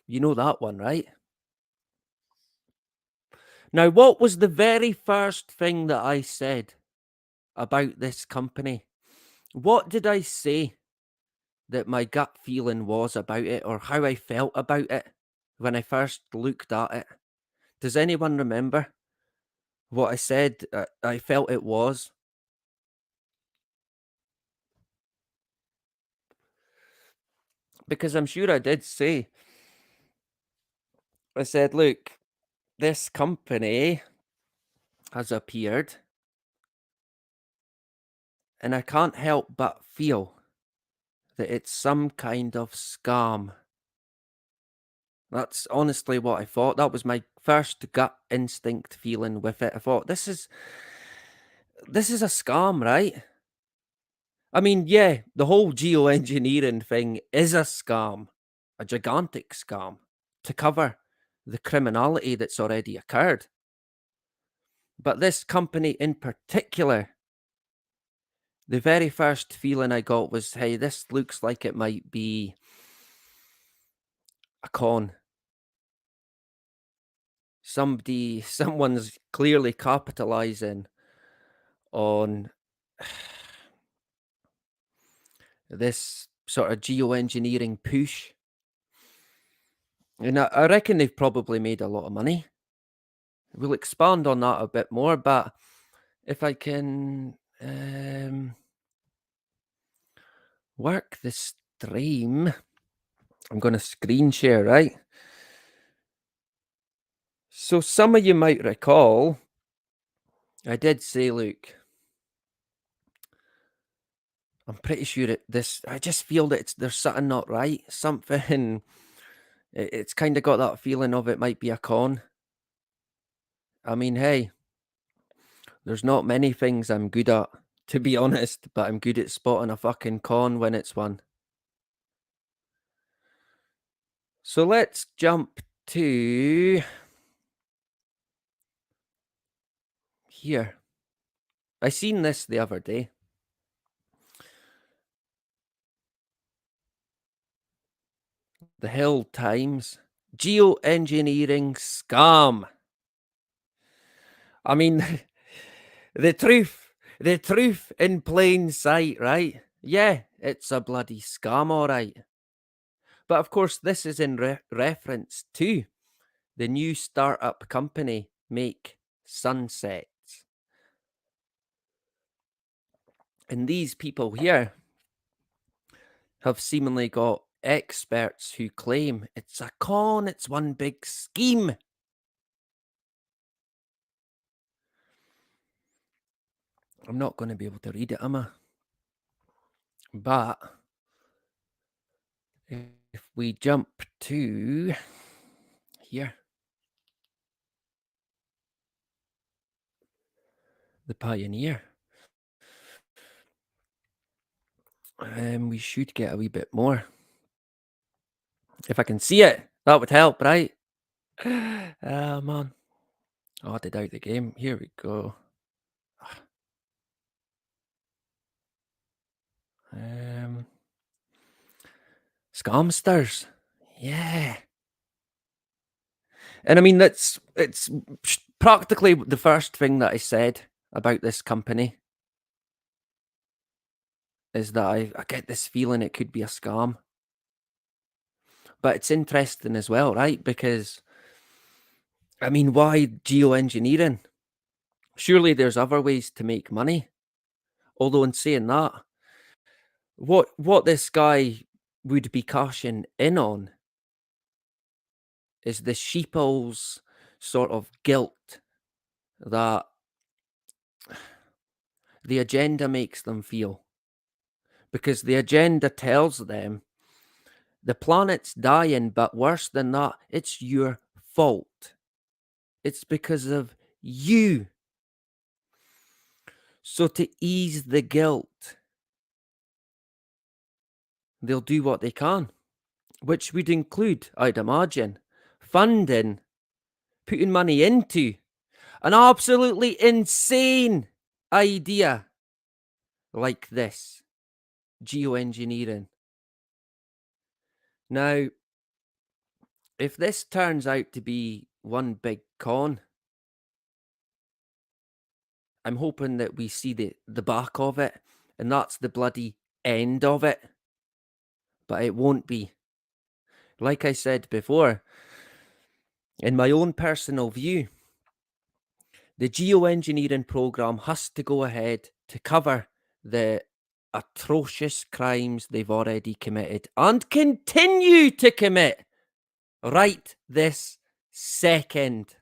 You know that one, right? Now, what was the very first thing that I said about this company? What did I say that my gut feeling was about it, or how I felt about it when I first looked at it? Does anyone remember what I said I felt it was? Because I'm sure I did say, I said, look, this company has appeared, and I can't help but feel that it's some kind of scam. That's honestly what I thought. That was my first gut instinct feeling with it. I thought, this is a scam, right? I mean, yeah, the whole geoengineering thing is a scam, a gigantic scam, to cover the criminality that's already occurred. But this company in particular, the very first feeling I got was, hey, this looks like it might be a con. Someone's clearly capitalizing on this sort of geoengineering push. And I reckon they've probably made a lot of money. We'll expand on that a bit more, but if I can work the stream, I'm going to screen share, right? So some of you might recall, I did say, look, I'm pretty sure I just feel that there's something not right. Something, it's kind of got that feeling of it might be a con. I mean, hey, there's not many things I'm good at, to be honest, but I'm good at spotting a fucking con when it's one. So let's jump to here. I seen this the other day. The Hill Times, geoengineering scam. I mean, the truth in plain sight, right? Yeah, it's a bloody scam, all right. But of course, this is in reference to the new startup company, Make Sunsets. And these people here have seemingly got experts who claim it's a con, it's one big scheme. I'm not going to be able to read it, am I? But if we jump to here, the Pioneer, we should get a wee bit more. If I can see it, that would help, right? Oh, man. Oh, I did out the game. Here we go. Scamsters. Yeah. And I mean, it's practically the first thing that I said about this company is that I get this feeling it could be a scam. But it's interesting as well, right? Because, I mean, why geoengineering? Surely there's other ways to make money. Although in saying that, what this guy would be cashing in on is the sheeple's sort of guilt that the agenda makes them feel. Because the agenda tells them the planet's dying, but worse than that, it's your fault. It's because of you. So to ease the guilt, they'll do what they can, which would include, I'd imagine, funding, putting money into an absolutely insane idea like this geoengineering. Now, if this turns out to be one big con, I'm hoping that we see the back of it, and that's the bloody end of it. But it won't be. Like I said before, in my own personal view, the geoengineering program has to go ahead to cover the atrocious crimes they've already committed and continue to commit right this second.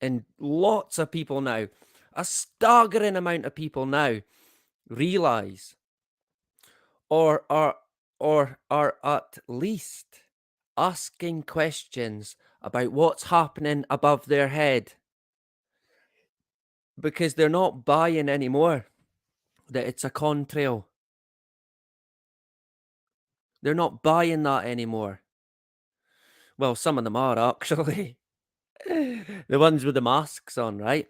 And lots of people now, a staggering amount of people now, realize or are at least asking questions about what's happening above their head, because they're not buying anymore that it's a contrail. They're not buying that anymore. Well, some of them are actually. The ones with the masks on, right?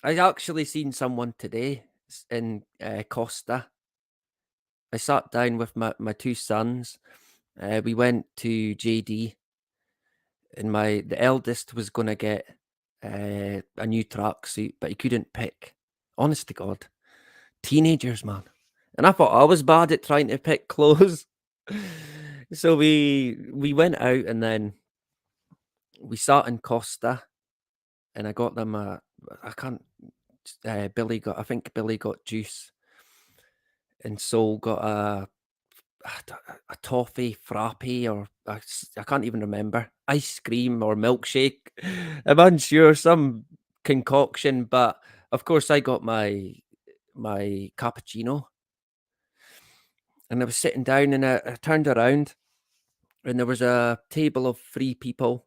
I actually seen someone today in Costa. I sat down with my two sons. We went to JD, and the eldest was going to get a new tracksuit, but he couldn't pick. Honest to God, teenagers, man. And I thought I was bad at trying to pick clothes. So we went out, and then we sat in Costa, and I got them I can't. I think Billy got juice, and Sol got a toffee frappe, or I can't even remember, ice cream or milkshake. I'm unsure, some concoction, but of course I got my cappuccino, and I was sitting down, and I turned around, and there was a table of 3 people,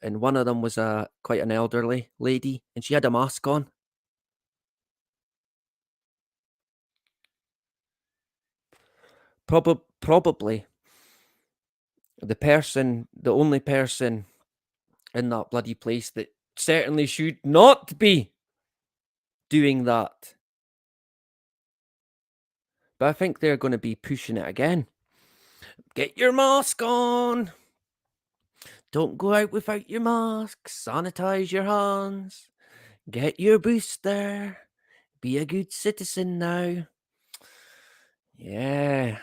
and one of them was quite an elderly lady, and she had a mask on. Probably the only person in that bloody place that certainly should not be doing that. But I think they're going to be pushing it again. Get your mask on. Don't go out without your mask. Sanitize your hands. Get your booster. Be a good citizen now. Yeah.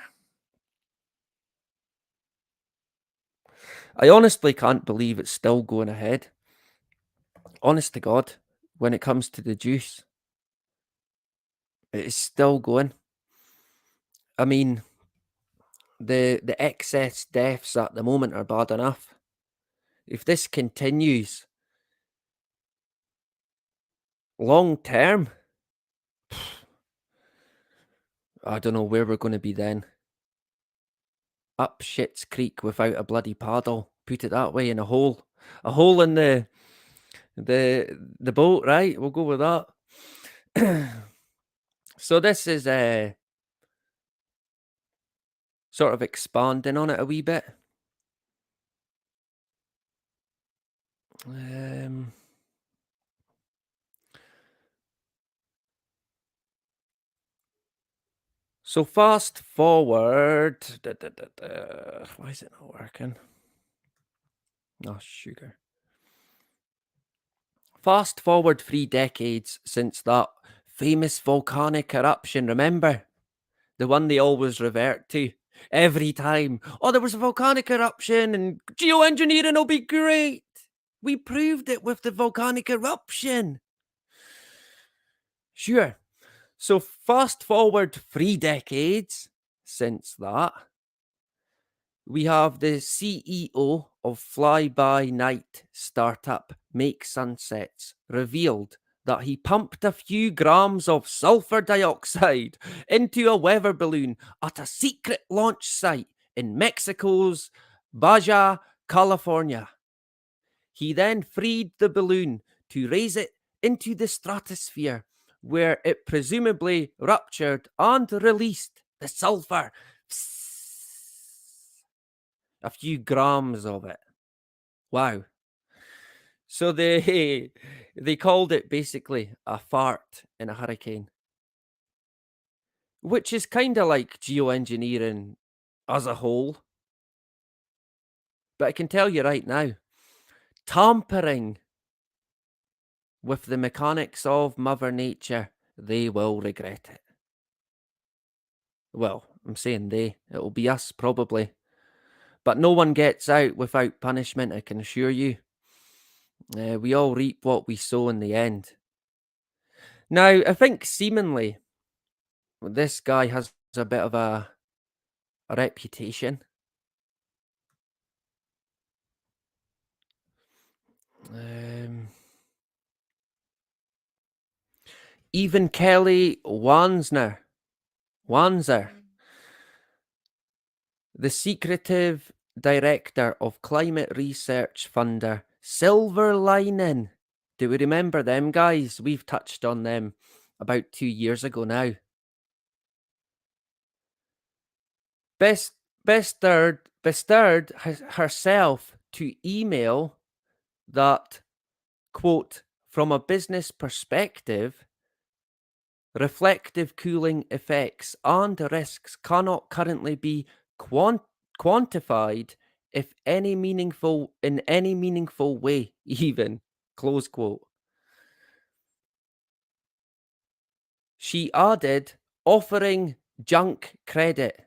I honestly can't believe it's still going ahead. Honest to God, when it comes to the juice, it is still going. I mean, the excess deaths at the moment are bad enough. If this continues long term, I don't know where we're going to be then. Up shit's creek without a bloody paddle. Put it that way, in a hole in the boat, right? We'll go with that. So this is sort of expanding on it a wee bit. So fast forward. Why is it not working? Oh, sugar. Fast forward 3 decades since that famous volcanic eruption, remember? The one they always revert to every time. Oh, there was a volcanic eruption and geoengineering will be great. We proved it with the volcanic eruption. Sure. So fast forward 3 decades since that, we have the CEO of fly-by-night startup Make Sunsets revealed that he pumped a few grams of sulfur dioxide into a weather balloon at a secret launch site in Mexico's Baja California. He then freed the balloon to raise it into the stratosphere, where it presumably ruptured and released the sulfur. A few grams of it. Wow. So they called it basically a fart in a hurricane, which is kind of like geoengineering as a whole. But I can tell you right now, tampering with the mechanics of Mother Nature, they will regret it. Well, I'm saying it'll be us probably. But no one gets out without punishment, I can assure you. We all reap what we sow in the end. Now, I think seemingly this guy has a bit of a reputation. Even Kelly Wanzer, the secretive director of climate research funder Silver Lining. Do we remember them guys? We've touched on them about 2 years ago now. Bestirred herself to email that, quote, from a business perspective, reflective cooling effects and risks cannot currently be quantified in any meaningful way, even, close quote. She added, offering junk credit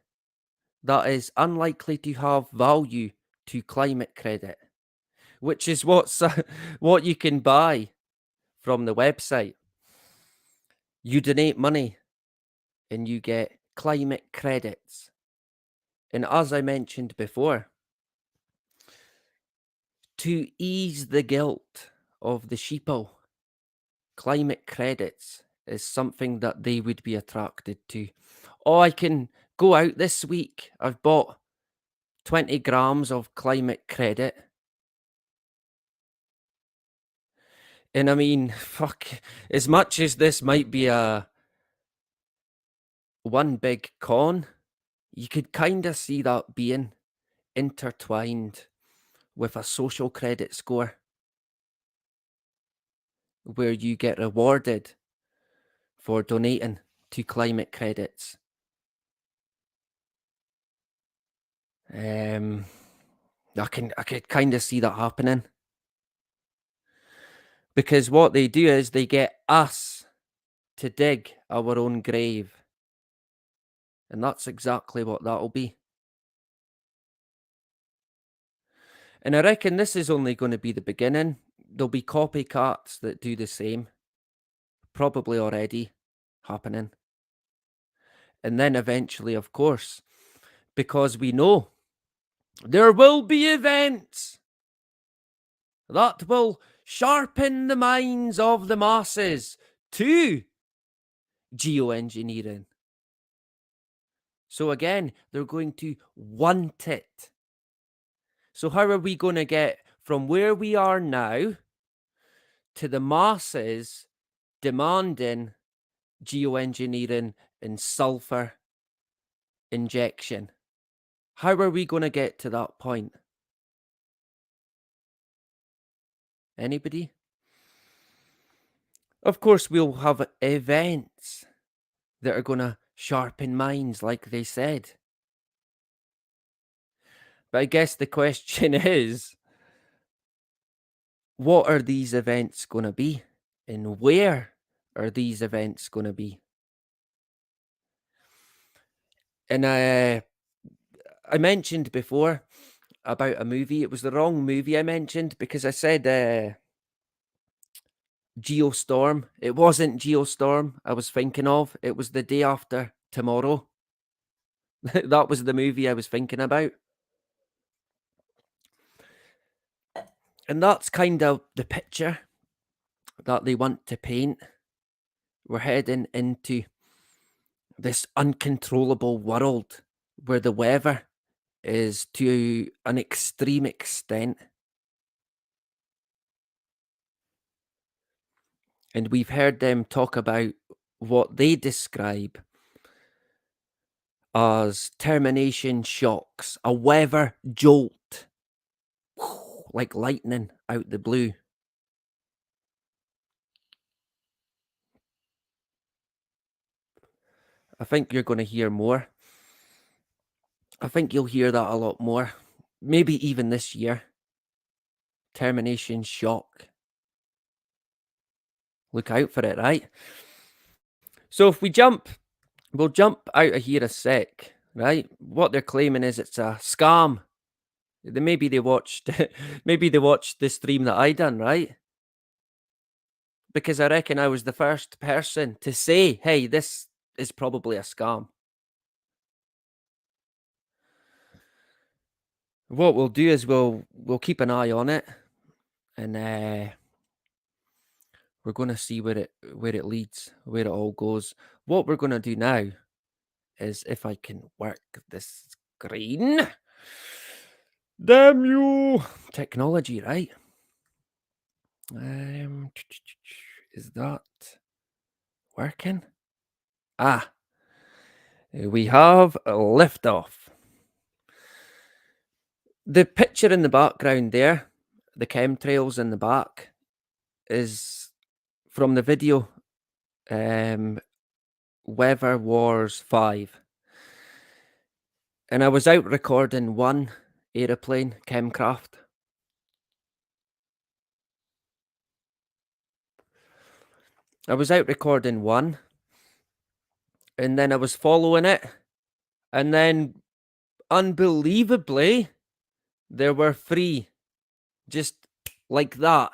that is unlikely to have value to climate credit, which is what you can buy from the website. You donate money and you get climate credits. And as I mentioned before, to ease the guilt of the sheeple, climate credits is something that they would be attracted to. Oh, I can go out this week. I've bought 20 grams of climate credit. And I mean, fuck, as much as this might be a one big con, you could kind of see that being intertwined with a social credit score where you get rewarded for donating to climate credits. I could kind of see that happening. Because what they do is they get us to dig our own grave. And that's exactly what that'll be. And I reckon this is only going to be the beginning. There'll be copycats that do the same. Probably already happening. And then eventually, of course, because we know there will be events that will sharpen the minds of the masses to geoengineering. So again, they're going to want it. So how are we going to get from where we are now to the masses demanding geoengineering and sulfur injection? How are we going to get to that point? Anybody? Of course, we'll have events that are going to sharpen minds, like they said. But I guess the question is, what are these events going to be? And where are these events going to be? And I mentioned before about a movie. It was the wrong movie I mentioned because I said Geostorm. It wasn't Geostorm I was thinking of. It was The Day After Tomorrow. That was the movie I was thinking about. And that's kind of the picture that they want to paint. We're heading into this uncontrollable world where the weather is to an extreme extent. And we've heard them talk about what they describe as termination shocks, a weather jolt, like lightning out the blue. I think you're going to hear more. I think you'll hear that a lot more. Maybe even this year. Termination shock. Look out for it, right? So if we'll jump out of here a sec, right? What they're claiming is it's a scam. Maybe they watched the stream that I done, right? Because I reckon I was the first person to say, hey, this is probably a scam. What we'll do is we'll keep an eye on it, and we're going to see where it leads, where it all goes. What we're going to do now is, if I can work this screen. Damn you! Technology, right? Is that working? Ah, we have a liftoff. The picture in the background there, the chemtrails in the back, is from the video Weather Wars 5. And I was out recording one aeroplane, Chemcraft. I was out recording one, and then I was following it, and then unbelievably, there were 3, just like that,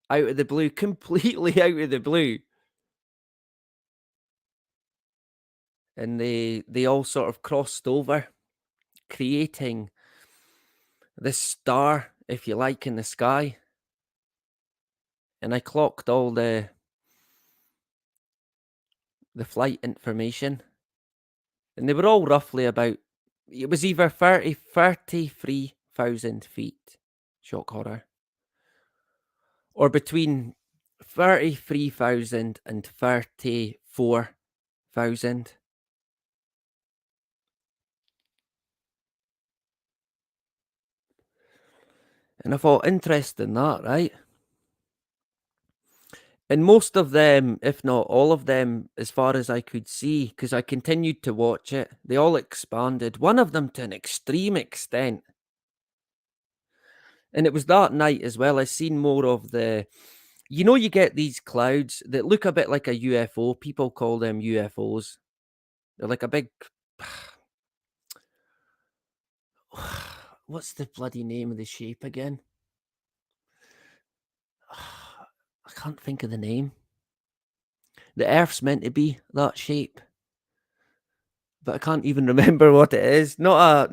out of the blue, completely out of the blue. And they all sort of crossed over, creating this star, if you like, in the sky. And I clocked all the flight information, and they were all roughly about, it was either 33,000 feet, shock horror, or between 33,000 and 34,000. And I thought, interesting that, right? And most of them, if not all of them, as far as I could see, because I continued to watch it, they all expanded, one of them to an extreme extent. And it was that night as well, I seen more of the, you get these clouds that look a bit like a UFO. People call them UFOs. They're like a big, what's the bloody name of the shape again? I can't think of the name. The Earth's meant to be that shape. but I can't even remember what it is. Not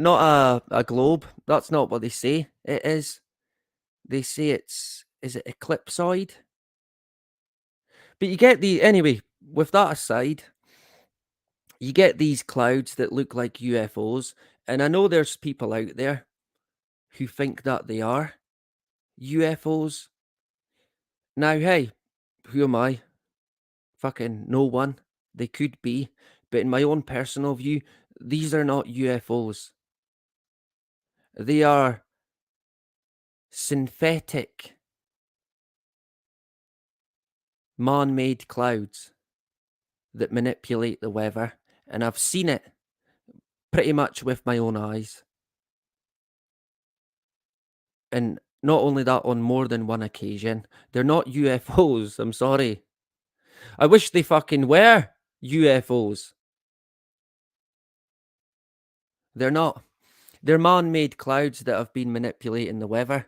a globe. That's not what they say it is. They say is it eclipsoid? But you get anyway, with that aside, you get these clouds that look like UFOs, and I know there's people out there who think that they are UFOs. Now, hey, who am I? Fucking no one. They could be, but in my own personal view, these are not UFOs. They are synthetic man-made clouds that manipulate the weather, and I've seen it pretty much with my own eyes. And not only that, on more than one occasion. They're not UFOs, I'm sorry. I wish they fucking were UFOs. They're not. They're man-made clouds that have been manipulating the weather.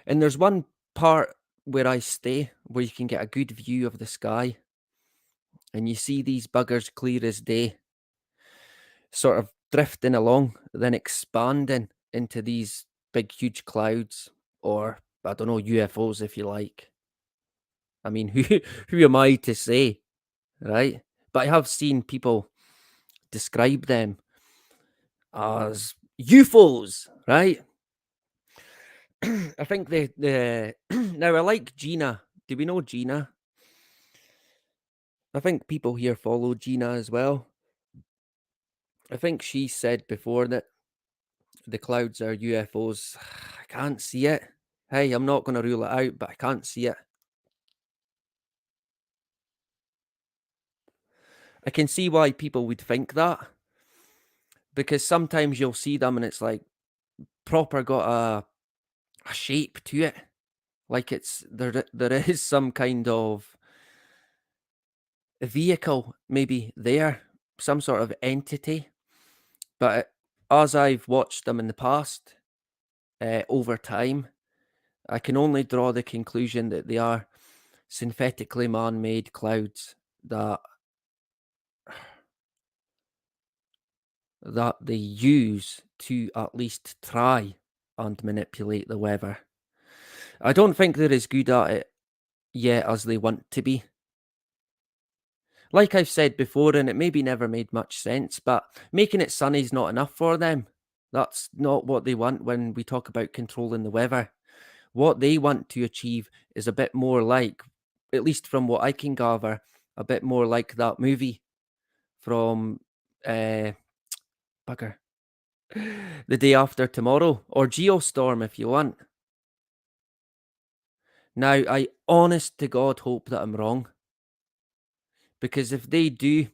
And there's one part where I stay where you can get a good view of the sky, and you see these buggers clear as day, sort of drifting along, then expanding into these big, huge clouds, or I don't know, UFOs if you like. I mean, who am I to say, right? But I have seen people describe them as UFOs, right? I think the now I like Gina. Do we know Gina? I think people here follow Gina as well. I think she said before that the clouds are UFOs. I can't see it. Hey, I'm not going to rule it out, but I can't see it. I can see why people would think that, because sometimes you'll see them and it's like proper got a shape to it, like it's there is some kind of vehicle maybe there, some sort of entity. But as I've watched them in the past, over time, I can only draw the conclusion that they are synthetically man-made clouds that they use to at least try and manipulate the weather. I don't think they're as good at it yet as they want to be. Like I've said before, and it maybe never made much sense, but making it sunny is not enough for them. That's not what they want when we talk about controlling the weather. What they want to achieve is a bit more like, at least from what I can gather, a bit more like that movie from bugger, The Day After Tomorrow, or Geostorm if you want. Now, I honest to God hope that I'm wrong, because if they do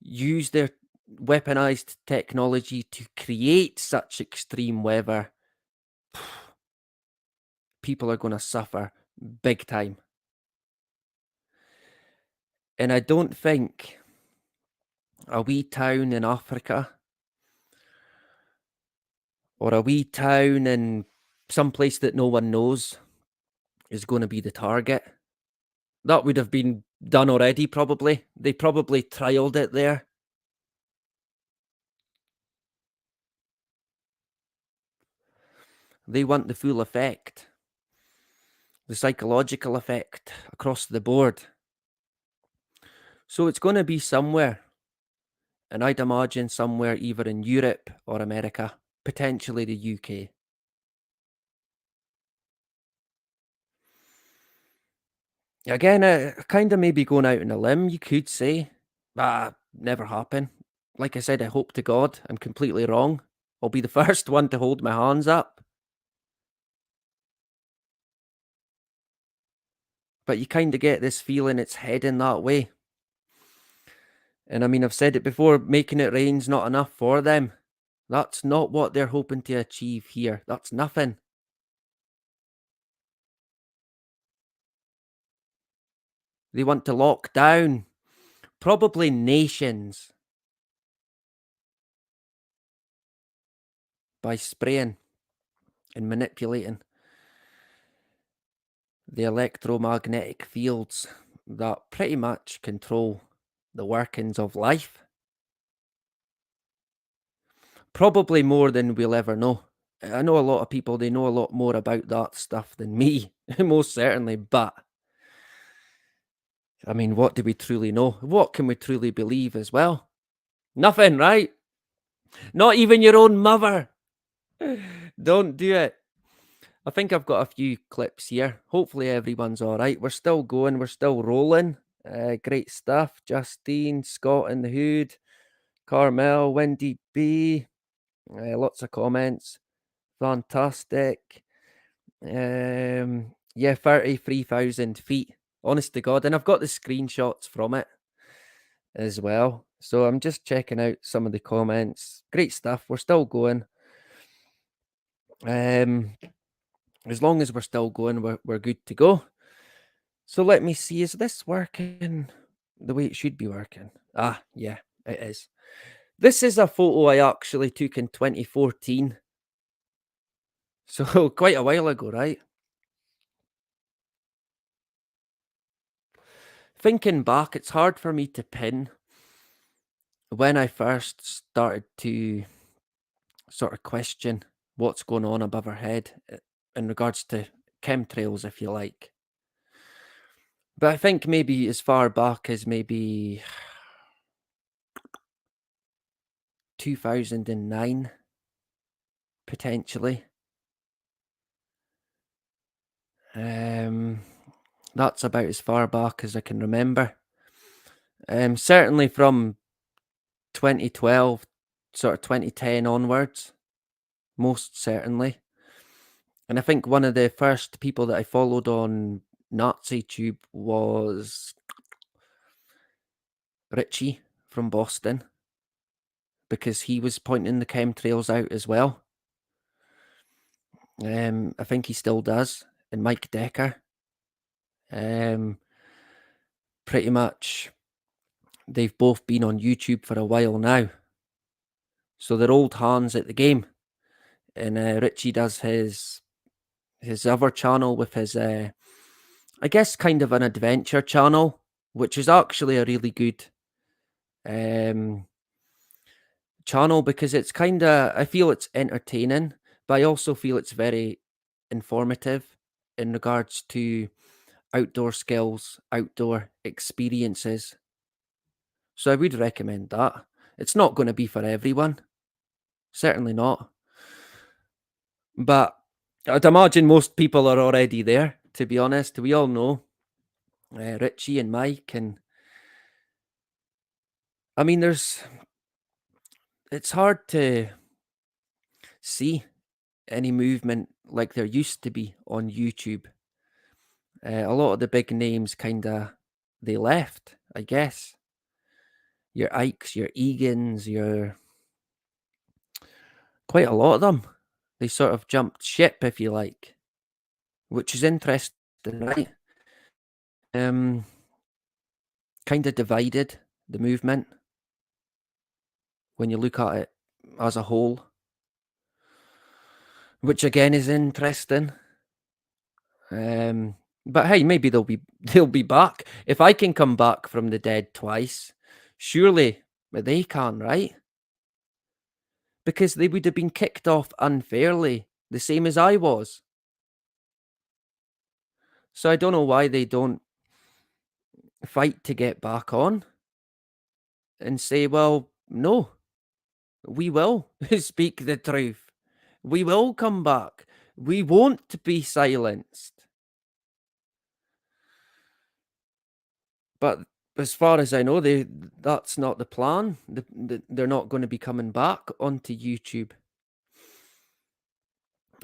use their weaponized technology to create such extreme weather, people are going to suffer big time. And I don't think a wee town in Africa or a wee town in some place that no one knows is going to be the target. That would have been done already, probably. They probably trialed it there. They want the full effect, the psychological effect across the board. So it's going to be somewhere, and I'd imagine somewhere either in Europe or America, potentially the UK. Again, kind of maybe going out on a limb, you could say, never happen. Like I said, I hope to God I'm completely wrong. I'll be the first one to hold my hands up. But you kind of get this feeling it's heading that way. And I mean, I've said it before, making it rain's not enough for them. That's not what they're hoping to achieve here. That's nothing. They want to lock down, probably nations, by spraying and manipulating the electromagnetic fields that pretty much control the workings of life Probably more than we'll ever know. I know a lot of people, they know a lot more about that stuff than me, most certainly, but I mean, what do we truly know? What can we truly believe as well? Nothing, right? Not even your own mother. Don't do it. I think I've got a few clips here. Hopefully everyone's all right. We're still going. We're still rolling. Great stuff. Justine, Scott in the Hood, Carmel, Wendy B. Lots of comments. Fantastic. Yeah, 33,000 feet. Honest to God. And I've got the screenshots from it as well. So I'm just checking out some of the comments. Great stuff. We're still going. As long as we're still going, we're good to go. So let me see, is this working the way it should be working? Ah, yeah, it is. This is a photo I actually took in 2014. So quite a while ago, right? Thinking back, it's hard for me to pin when I first started to sort of question what's going on above our head in regards to chemtrails, if you like. But I think maybe as far back as maybe 2009, potentially. That's about as far back as I can remember. Certainly from 2012, sort of 2010 onwards, most certainly. And I think one of the first people that I followed on Nazi Tube was Richie from Boston, because he was pointing the chemtrails out as well. I think he still does. And Mike Decker. Pretty much they've both been on YouTube for a while now. So they're old hands at the game. And Richie does his other channel with his, I guess, kind of an adventure channel, which is actually a really good channel, because it's kind of, I feel it's entertaining, but I also feel it's very informative in regards to outdoor skills, outdoor experiences. So I would recommend that. It's not going to be for everyone, certainly not. But I'd imagine most people are already there, to be honest. We all know Richie and Mike, and I mean, it's hard to see any movement like there used to be on YouTube. A lot of the big names they left, I guess. Your Ikes, your Egans, quite a lot of them. They sort of jumped ship, if you like, which is interesting, right? Kind of divided the movement when you look at it as a whole, which again is interesting. But hey, maybe they'll be back. If I can come back from the dead twice, surely they can, right? Because they would have been kicked off unfairly, the same as I was. So I don't know why they don't fight to get back on and say, well, no, we will speak the truth. We will come back. We won't be silenced. But as far as I know, that's not the plan. They're not going to be coming back onto YouTube.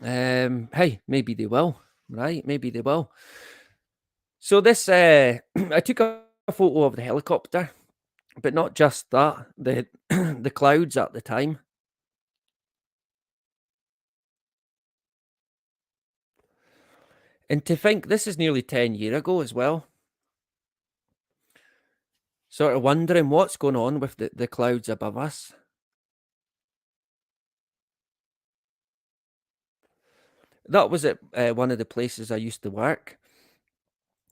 Hey, maybe they will, right? Maybe they will. So this, I took a photo of the helicopter, but not just that, the the clouds at the time. And to think this is nearly 10 years ago as well. Sort of wondering what's going on with the clouds above us. That was at one of the places I used to work.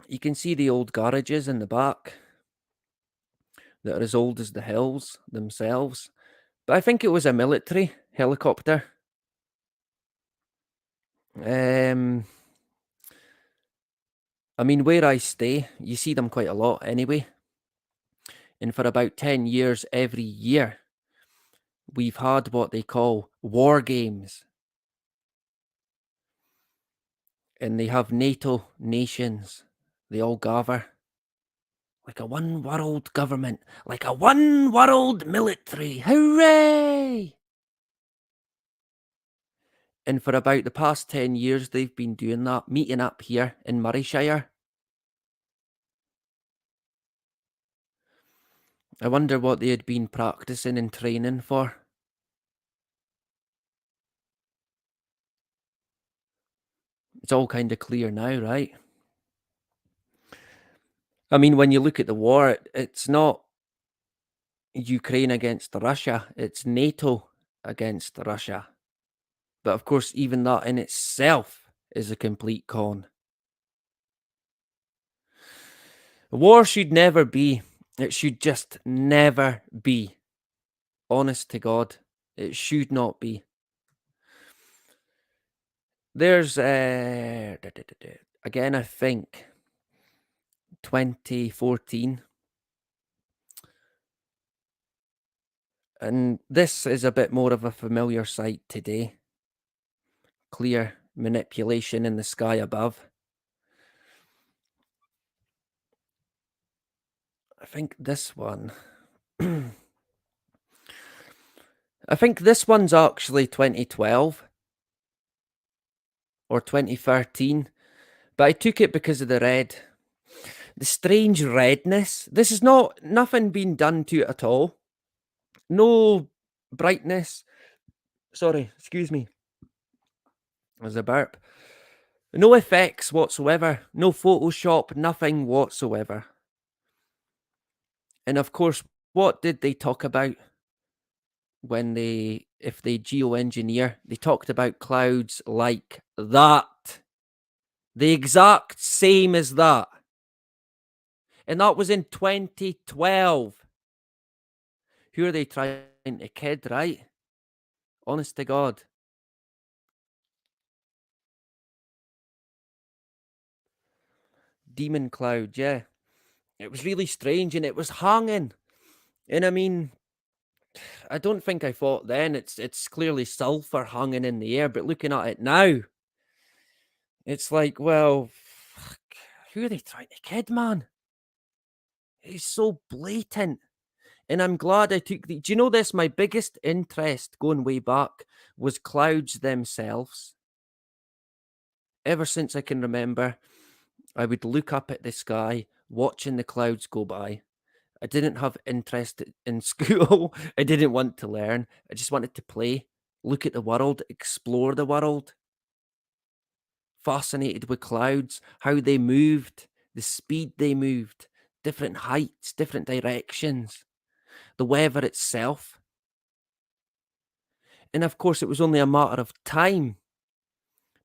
You can see the old garages in the back that are as old as the hills themselves. But I think it was a military helicopter. Um, I mean, where I stay, you see them quite a lot anyway. And for about 10 years, every year, we've had what they call war games. And they have NATO nations. They all gather like a one world government, like a one world military. Hooray! And for about the past 10 years, they've been doing that, meeting up here in Murrayshire. I wonder what they had been practicing and training for. It's all kind of clear now, right? I mean, when you look at the war, it's not Ukraine against Russia, it's NATO against Russia. But of course, even that in itself is a complete con. War should never be. It should just never be. Honest to God, it should not be. There's again, I think 2014, and this is a bit more of a familiar sight today. Clear manipulation in the sky above. I think this one. I think this one's actually 2012 or 2013, but I took it because of the red. The strange redness. This is nothing been done to it at all. No brightness. Sorry, excuse me. There's a burp. No effects whatsoever. No Photoshop, nothing whatsoever. And of course, what did they talk about when if they geoengineer? They talked about clouds like that. The exact same as that. And that was in 2012. Who are they trying to kid, right? Honest to God. Demon cloud, yeah. It was really strange and it was hanging. And I mean, I don't think I thought then it's clearly sulfur hanging in the air, but looking at it now, it's like, well, fuck, who are they trying to kid, man? It's so blatant. And I'm glad I took the. Do you know this? My biggest interest going way back was clouds themselves. Ever since I can remember, I would look up at the sky, watching the clouds go by. I didn't have interest in school. I didn't want to learn. I just wanted to play, look at the world, explore the world. Fascinated with clouds, how they moved, the speed they moved, different heights, different directions, the weather itself. And of course, it was only a matter of time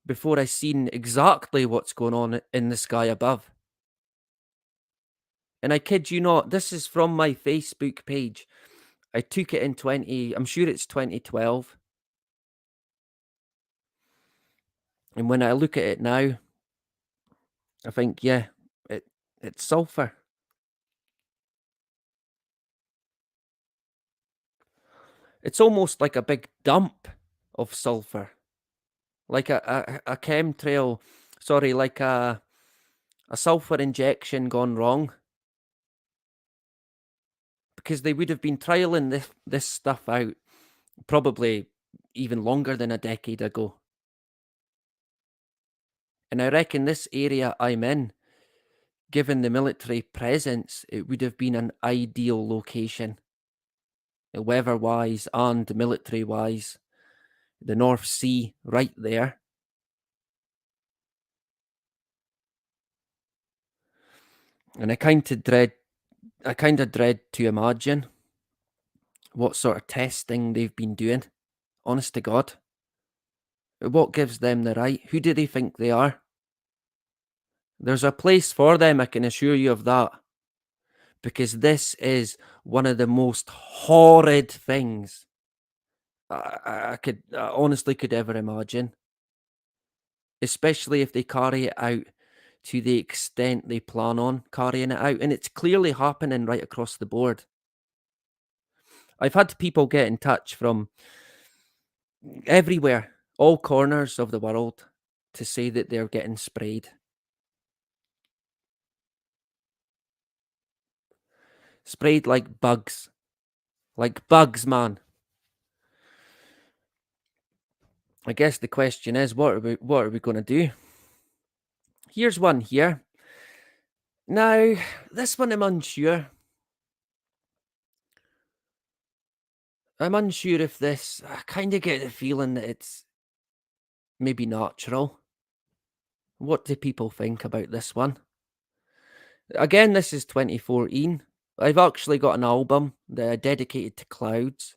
before I seen exactly what's going on in the sky above. And I kid you not, this is from my Facebook page. I took it in I'm sure it's 2012. And when I look at it now, I think, yeah, it's sulfur. It's almost like a big dump of sulfur, like a chemtrail. Sorry, like a sulfur injection gone wrong. Because they would have been trialing this stuff out probably even longer than a decade ago. And I reckon this area I'm in, given the military presence, it would have been an ideal location, weather-wise and military-wise. The North Sea right there. And I kind of dread to imagine what sort of testing they've been doing. Honest to God. What gives them the right? Who do they think they are? There's a place for them, I can assure you of that. Because this is one of the most horrid things I honestly could ever imagine, especially if they carry it out to the extent they plan on carrying it out, and it's clearly happening right across the board. I've had people get in touch from everywhere, all corners of the world, to say that they're getting sprayed. Sprayed like bugs. Like bugs, man. I guess the question is, what are we going to do? Here's one here. Now, this one I'm unsure. I'm unsure if this, I kind of get the feeling that it's maybe natural. What do people think about this one? Again, this is 2014. I've actually got an album that I dedicated to clouds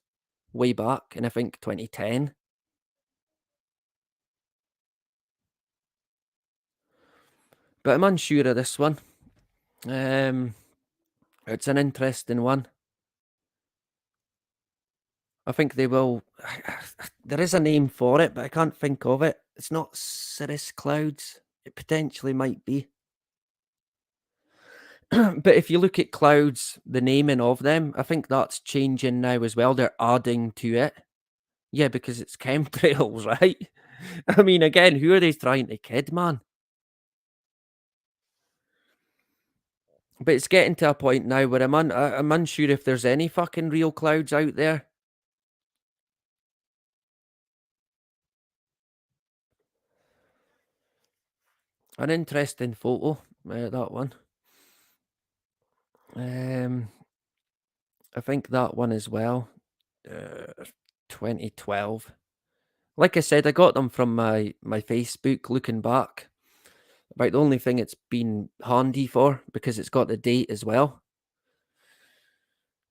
way back in, I think, 2010. But I'm unsure of this one. It's an interesting one. I think they will. There is a name for it, but I can't think of it. It's not cirrus clouds. It potentially might be. But if you look at clouds, the naming of them, I think that's changing now as well. They're adding to it. Yeah, because it's chemtrails, right? I mean, again, who are they trying to kid, man? But it's getting to a point now where I'm unsure if there's any fucking real clouds out there. An interesting photo, that one. I think that one as well. 2012. Like I said, I got them from my Facebook. Looking back, about the only thing it's been handy for, because it's got the date as well.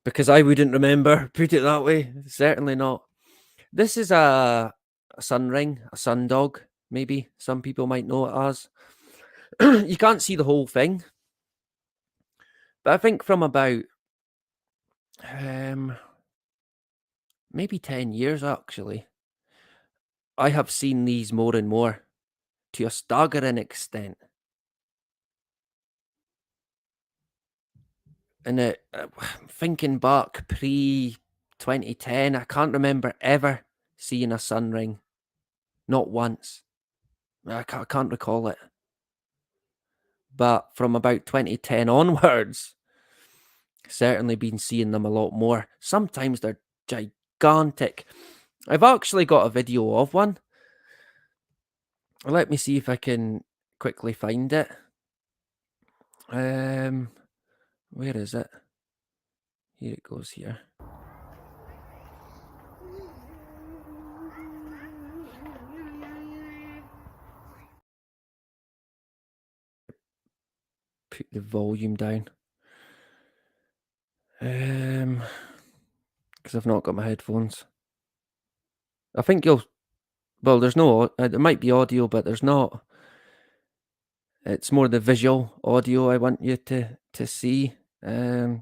Because I wouldn't remember. Put it that way. Certainly not. This is a sun ring, a sundog. Maybe some people might know it as. You can't see the whole thing, but I think from about maybe 10 years actually, I have seen these more and more, to a staggering extent. And thinking back pre-2010, I can't remember ever seeing a sun ring. Not once. I can't recall it. But from about 2010 onwards, certainly been seeing them a lot more. Sometimes they're gigantic. I've actually got a video of one. Let me see if I can quickly find it. Where is it? Here it goes here. Put the volume down. Because I've not got my headphones. I think well, there's no, there might be audio, but there's not. It's more the visual audio I want you to see. What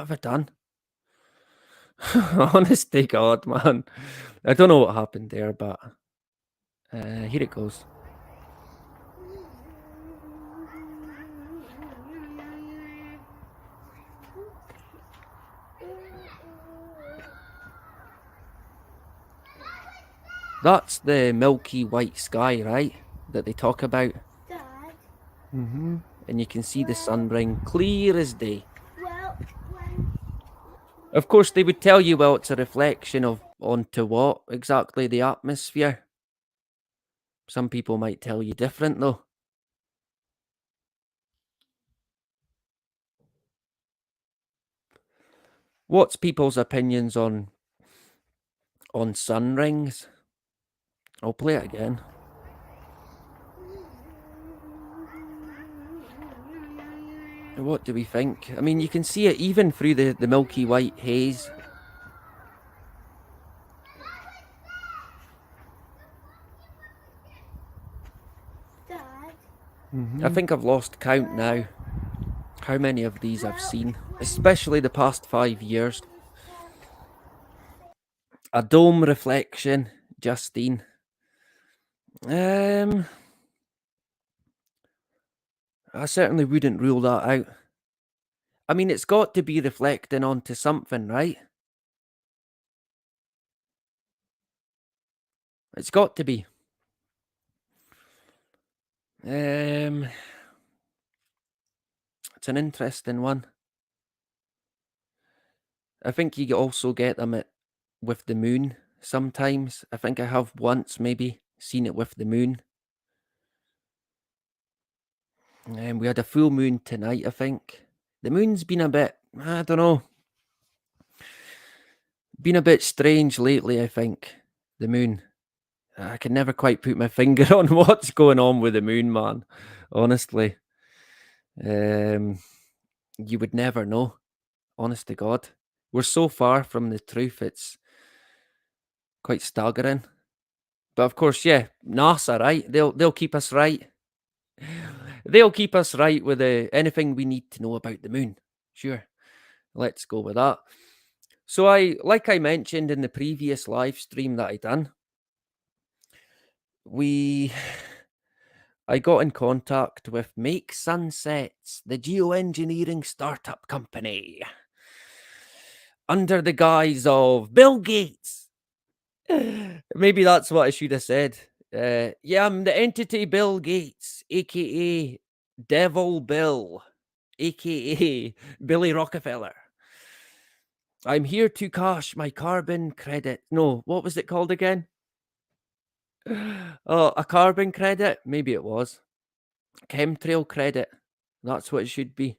have I done? Honest to God, man. I don't know what happened there, but here it goes. That's the milky white sky, right? That they talk about. Dad. And you can see the sun ring clear as day. Well, Of course, they would tell you, well, it's a reflection of onto what exactly? The atmosphere. Some people might tell you different, though. What's people's opinions on sun rings? I'll play it again. What do we think? I mean, you can see it even through the milky white haze. Dad. I think I've lost count now. How many of these I've seen, especially the past 5 years. A dome reflection, Justine. I certainly wouldn't rule that out. I mean, it's got to be reflecting onto something, right? It's got to be. It's an interesting one. I think you also get them with the moon sometimes. I think I have once maybe seen it with the moon. We had a full moon tonight, I think. The moon's been a bit, I don't know, been a bit strange lately, I think. The moon. I can never quite put my finger on what's going on with the moon, man. Honestly. You would never know. Honest to God. We're so far from the truth, it's quite staggering. But of course, yeah, NASA, right? They'll keep us right. They'll keep us right with anything we need to know about the moon. Sure. Let's go with that. So like I mentioned in the previous live stream that I done, I got in contact with Make Sunsets, the geoengineering startup company, under the guise of Bill Gates. Maybe that's what I should have said. Yeah, I'm the entity Bill Gates, aka Devil Bill, aka Billy Rockefeller. I'm here to cash my carbon credit. No, what was it called again? Oh, a carbon credit? Maybe it was. Chemtrail credit. That's what it should be.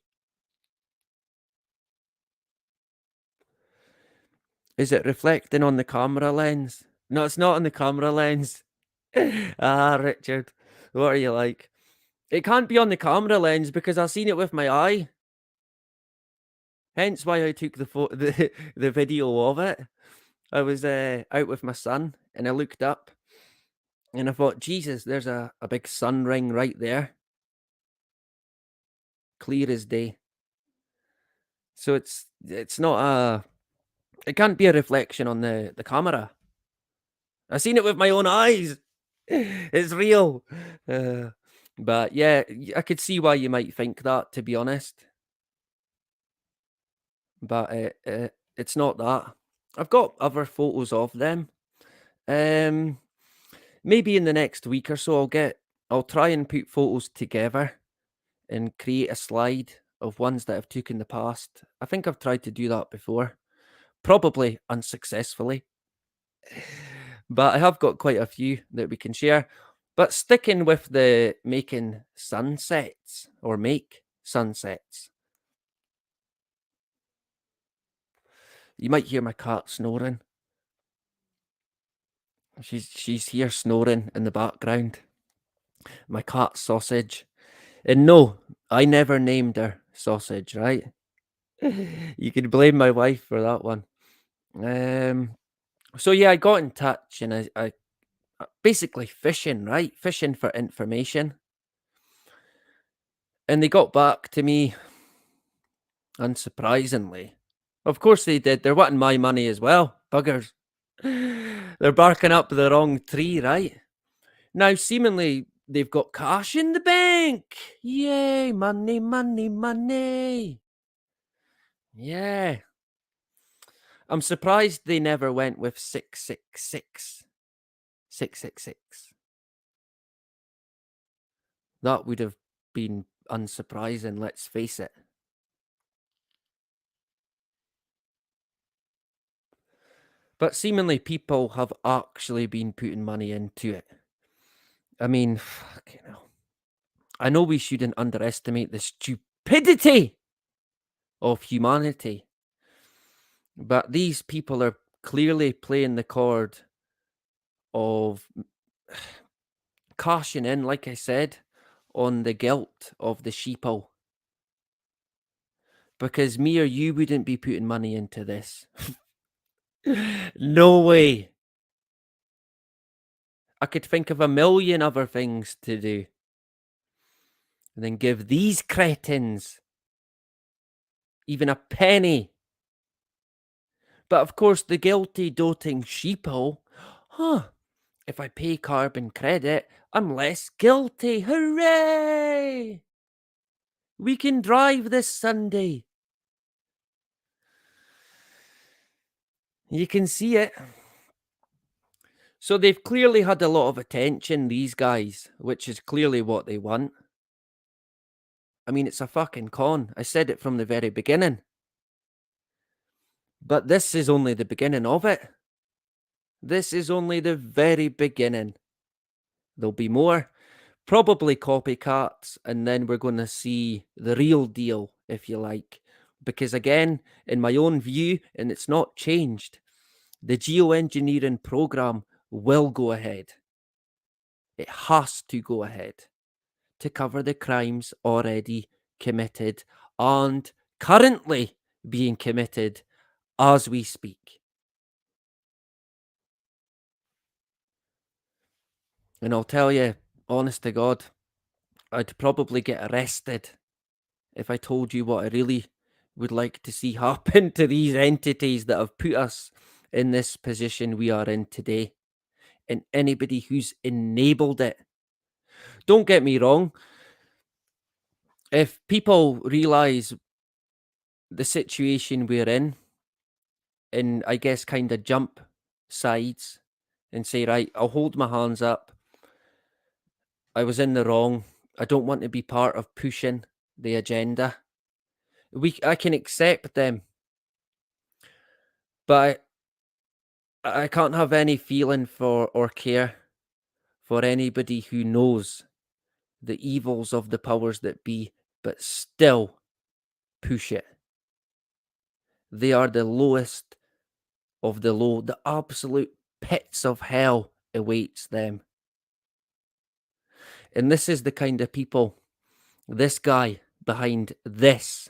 Is it reflecting on the camera lens? No, it's not on the camera lens. Richard, what are you like? It can't be on the camera lens because I've seen it with my eye. Hence why I took the video of it. I was out with my son and I looked up and I thought, Jesus, there's a big sun ring right there. Clear as day. So it's not it can't be a reflection on the camera. I've seen it with my own eyes. It's real. But yeah, I could see why you might think that, to be honest. But it's not that. I've got other photos of them. Maybe in the next week or so, I'll try and put photos together and create a slide of ones that I've took in the past. I think I've tried to do that before, probably unsuccessfully. But I have got quite a few that we can share. But sticking with the making sunsets or make sunsets, you might hear my cat snoring. She's here snoring in the background. My cat Sausage. And no, I never named her Sausage, right? You can blame my wife for that one. So yeah, I got in touch and I basically fishing, right? Fishing for information. And they got back to me, unsurprisingly. Of course they did. They're wanting my money as well. Buggers. They're barking up the wrong tree, right? Now, seemingly, they've got cash in the bank. Yay, money, money, money. Yeah. I'm surprised they never went with 666. 666. That would have been unsurprising, let's face it. But seemingly people have actually been putting money into it. I mean, fucking hell. I know we shouldn't underestimate the stupidity of humanity, but these people are clearly playing the chord of cashing in, like I said, on the guilt of the sheeple. Because me or you wouldn't be putting money into this. No way. I could think of a million other things to do. And then give these cretins even a penny But of course, the guilty, doting sheeple, if I pay carbon credit, I'm less guilty. Hooray! We can drive this Sunday. You can see it. So they've clearly had a lot of attention, these guys, which is clearly what they want. I mean, it's a fucking con. I said it from the very beginning. But this is only the beginning of it. This is only the very beginning. There'll be more, probably copycats, and then we're going to see the real deal, if you like. Because again, in my own view, and it's not changed, the geoengineering program will go ahead. It has to go ahead to cover the crimes already committed and currently being committed as we speak. And I'll tell you, honest to God, I'd probably get arrested if I told you what I really would like to see happen to these entities that have put us in this position we are in today, and anybody who's enabled it. Don't get me wrong. If people realise the situation we're in, and I guess kind of jump sides and say, right, I'll hold my hands up. I was in the wrong. I don't want to be part of pushing the agenda. I can accept them, but I can't have any feeling for or care for anybody who knows the evils of the powers that be, but still push it. They are the lowest of the low. The absolute pits of hell awaits them. And this is the kind of people, this guy behind this.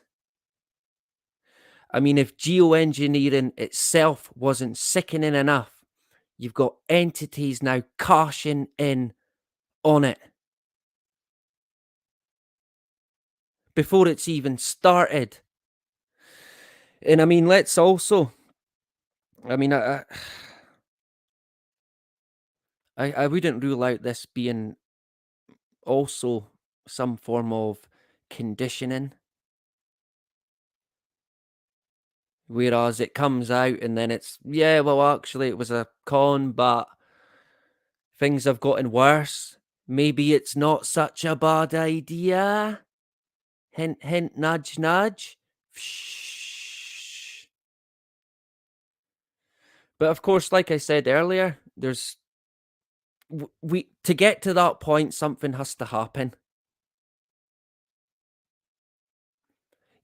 I mean, if geoengineering itself wasn't sickening enough, you've got entities now cashing in on it before it's even started. And I mean, let's also, I mean, I wouldn't rule out this being also some form of conditioning. Whereas it comes out and then it's, yeah, well, actually, it was a con, but things have gotten worse. Maybe it's not such a bad idea. Hint, hint, nudge, nudge. Shh. But of course, like I said earlier, there's to get to that point, something has to happen.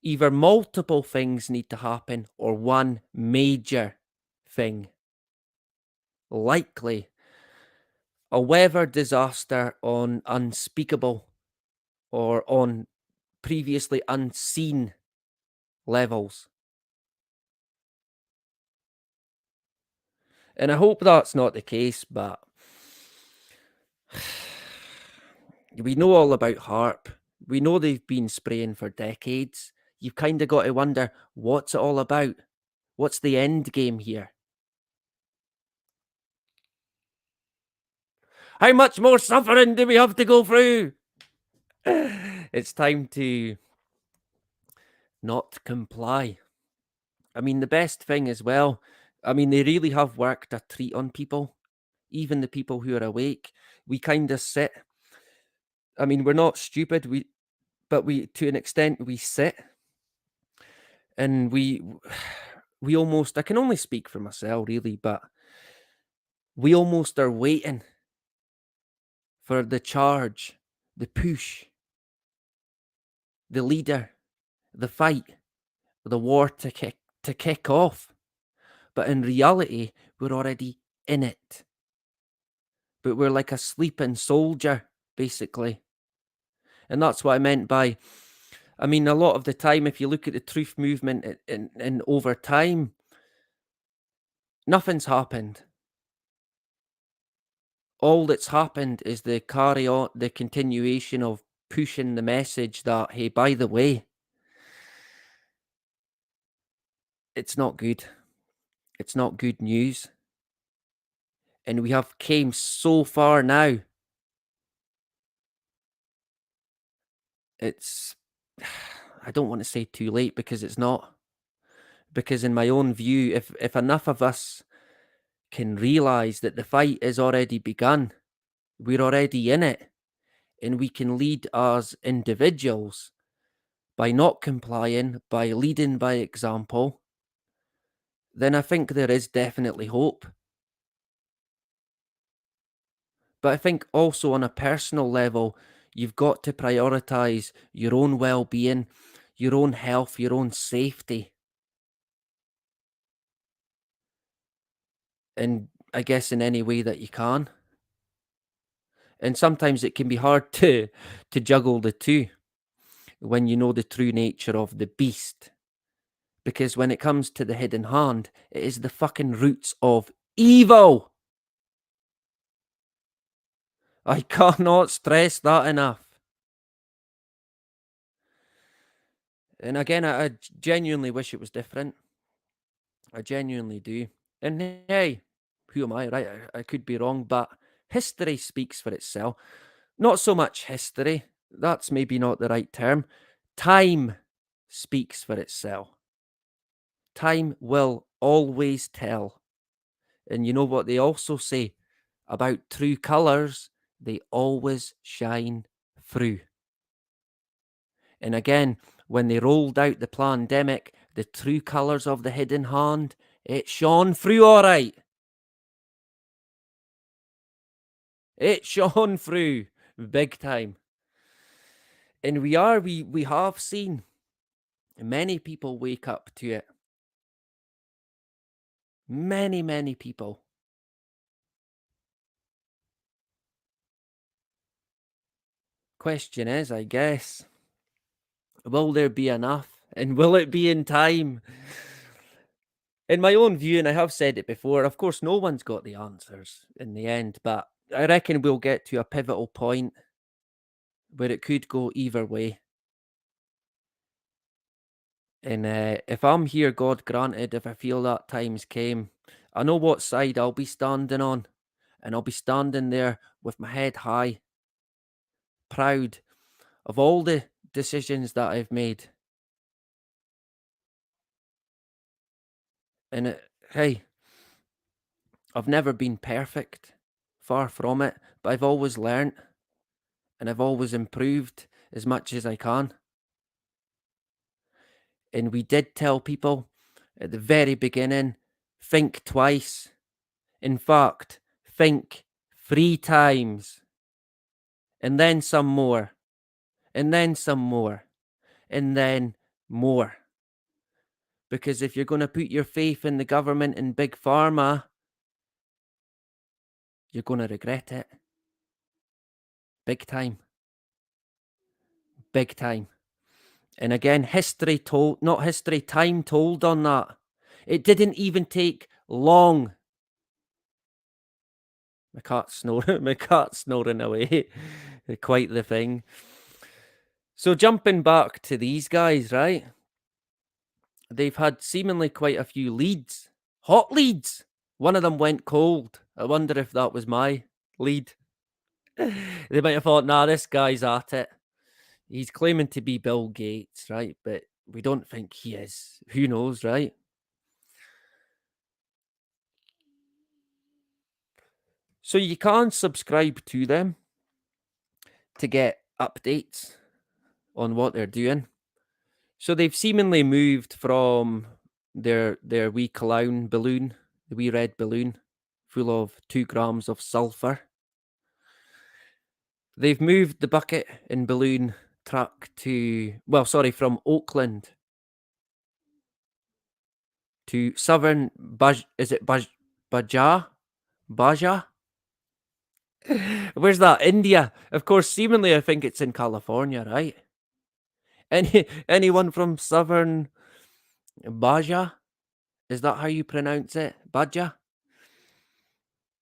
Either multiple things need to happen or one major thing. Likely a weather disaster on unspeakable or on previously unseen levels. And I hope that's not the case, but we know all about HARP. We know they've been spraying for decades. You've kind of got to wonder, what's it all about? What's the end game here? How much more suffering do we have to go through? It's time to not comply. I mean, the best thing as well, I mean, they really have worked a treat on people, even the people who are awake. We kind of sit. I mean, we're not stupid, but to an extent, we sit and we almost, I can only speak for myself really, but we almost are waiting for the charge, the push, the leader, the fight, the war to kick off. But in reality, we're already in it. But we're like a sleeping soldier, basically. And that's what I meant by, I mean, a lot of the time, if you look at the truth movement and over time, nothing's happened. All that's happened is the continuation of pushing the message that, hey, by the way, it's not good. It's not good news. And we have came so far now. It's, I don't want to say too late because it's not. Because in my own view, if enough of us can realise that the fight is already begun, we're already in it, and we can lead as individuals by not complying, by leading by example, then I think there is definitely hope. But I think also on a personal level, you've got to prioritise your own well-being, your own health, your own safety. And I guess in any way that you can. And sometimes it can be hard to juggle the two when you know the true nature of the beast. Because when it comes to the hidden hand, it is the fucking roots of evil. I cannot stress that enough. And again, I genuinely wish it was different. I genuinely do. And hey, who am I, right? I could be wrong, but history speaks for itself. Not so much history, that's maybe not the right term. Time speaks for itself. Time will always tell. And you know what they also say about true colours? They always shine through. And again, when they rolled out the pandemic, the true colours of the hidden hand, it shone through all right. It shone through big time. And we have seen many people wake up to it. Many, many people. Question is, I guess, will there be enough? And will it be in time? In my own view, and I have said it before, of course, no one's got the answers in the end, but I reckon we'll get to a pivotal point where it could go either way. And if I'm here, God granted, if I feel that time's came, I know what side I'll be standing on. And I'll be standing there with my head high, proud of all the decisions that I've made. And hey, I've never been perfect, far from it, but I've always learnt and I've always improved as much as I can. And we did tell people at the very beginning, think twice. In fact, think 3 times. And then some more. And then some more. And then more. Because if you're going to put your faith in the government and big pharma, you're going to regret it. Big time. Big time. And again, history told, not history, time told on that. It didn't even take long. My cat's snoring away. Quite the thing. So jumping back to these guys, right? They've had seemingly quite a few leads. Hot leads. One of them went cold. I wonder if that was my lead. They might have thought, nah, this guy's at it. He's claiming to be Bill Gates, right? But we don't think he is. Who knows, right? So you can subscribe to them to get updates on what they're doing. So they've seemingly moved from their wee clown balloon, the wee red balloon, full of 2 grams of sulfur. They've moved the bucket and balloon truck from Oakland to southern Baja? Where's that? India. Of course, seemingly I think it's in California, right? Anyone from southern Baja? Is that how you pronounce it? Baja?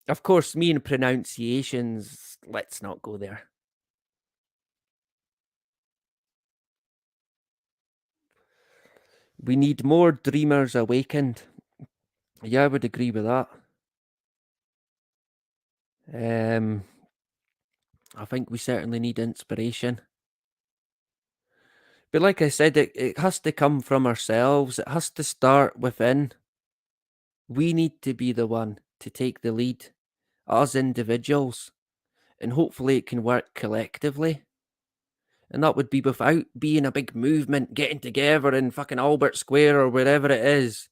Of course, me and pronunciations, let's not go there. We need more dreamers awakened. Yeah, I would agree with that. I think we certainly need inspiration. But like I said, it has to come from ourselves. It has to start within. We need to be the one to take the lead as individuals. And hopefully it can work collectively. And that would be without being a big movement, getting together in fucking Albert Square or wherever it is.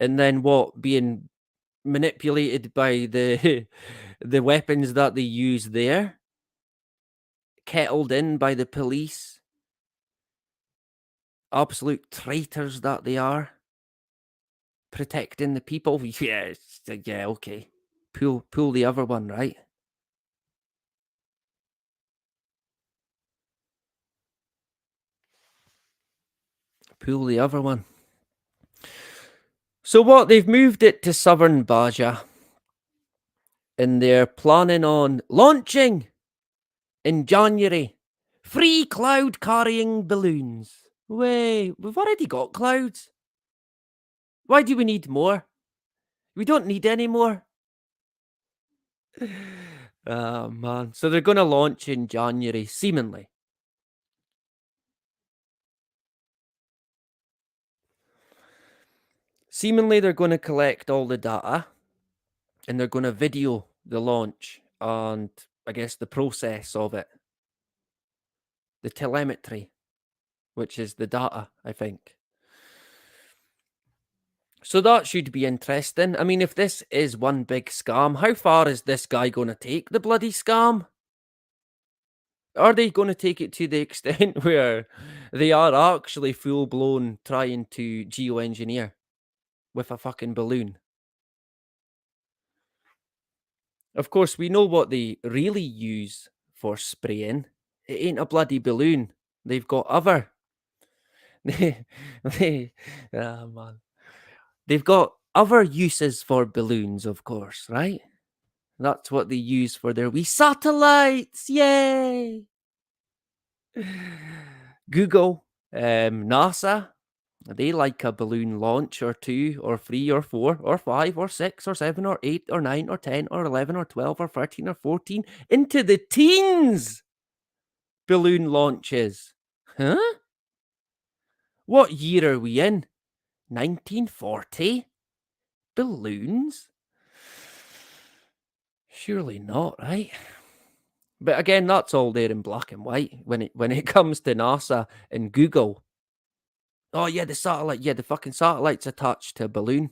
And then what? Being manipulated by the the weapons that they use there, kettled in by the police, absolute traitors that they are, protecting the people. Yeah, okay. Pull the other one, right? Pull the other one. So what? They've moved it to Southern Baja, and they're planning on launching in January. Free cloud carrying balloons. Wait, we've already got clouds. Why do we need more? We don't need any more. Oh, man. So they're going to launch in January, seemingly. Seemingly, they're going to collect all the data and they're going to video the launch and, I guess, the process of it. The telemetry, which is the data, I think. So that should be interesting. I mean, if this is one big scam, how far is this guy going to take the bloody scam? Are they going to take it to the extent where they are actually full-blown trying to geoengineer with a fucking balloon? Of course, we know what they really use for spraying. It ain't a bloody balloon. They've got other... man. They've got other uses for balloons, of course, right? That's what they use for their wee satellites. Yay! Google, NASA, they like a balloon launch or 2 or 3 or 4 or 5 or 6 or 7 or 8 or 9 or 10 or 11 or 12 or 13 or 14 into the teens balloon launches. Huh? What year are we in? 1940? Balloons? Surely not, right? But again, that's all there in black and white when it comes to NASA and Google. Oh yeah, the satellite. Yeah, the fucking satellite's attached to a balloon.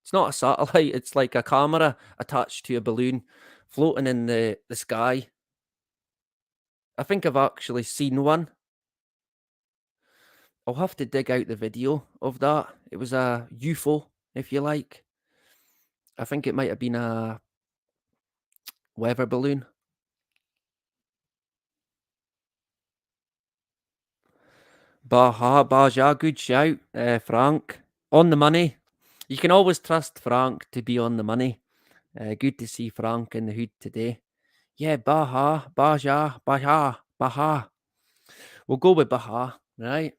It's not a satellite. It's like a camera attached to a balloon floating in the sky. I think I've actually seen one. I'll have to dig out the video of that. It was a UFO, if you like. I think it might have been a weather balloon. Baja, good shout, Frank. On the money. You can always trust Frank to be on the money. Good to see Frank in the hood today. Yeah, Baja. We'll go with Baja, right?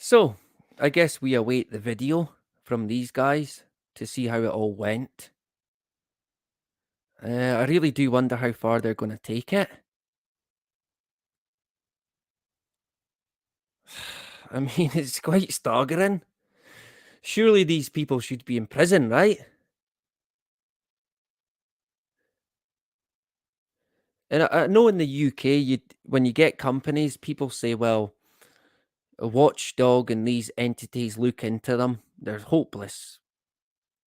So, I guess we await the video from these guys to see how it all went. I really do wonder how far they're going to take it. I mean, it's quite staggering. Surely these people should be in prison, right? And I know in the UK, when you get companies, people say, well, a watchdog and these entities look into them. They're hopeless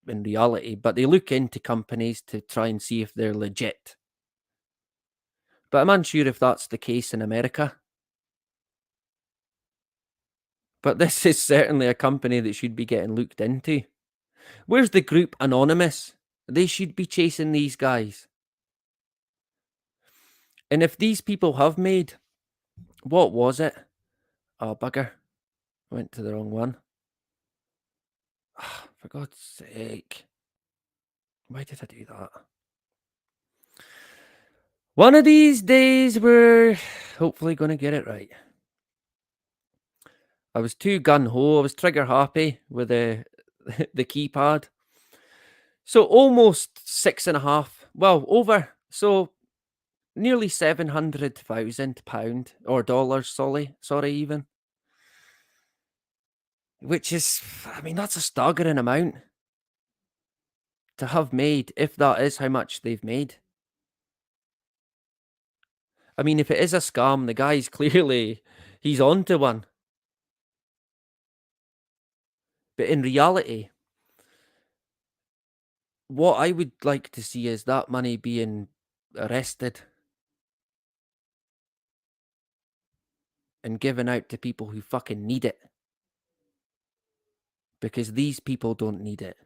in reality, but they look into companies to try and see if they're legit. But I'm unsure if that's the case in America. But this is certainly a company that should be getting looked into. Where's the group Anonymous? They should be chasing these guys. And if these people have made, what was it? Oh, bugger. Went to the wrong one. For God's sake. Why did I do that? One of these days, we're hopefully going to get it right. I was too gun-ho. I was trigger happy with the the keypad. So almost 6.5. Well, over. So nearly £700,000 or dollars. Sorry, even. Which is, I mean, that's a staggering amount to have made, if that is how much they've made. I mean, if it is a scam, the guy's clearly, he's onto one. But in reality, what I would like to see is that money being arrested and given out to people who fucking need it. Because these people don't need it.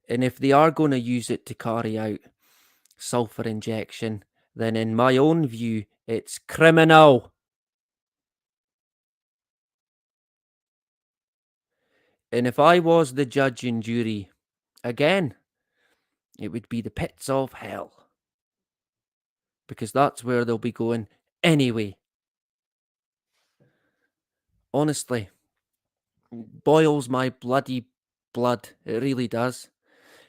And if they are going to use it to carry out sulfur injection, then in my own view, it's criminal. And if I was the judge and jury, again, it would be the pits of hell. Because that's where they'll be going anyway. Honestly, boils my bloody blood. It really does.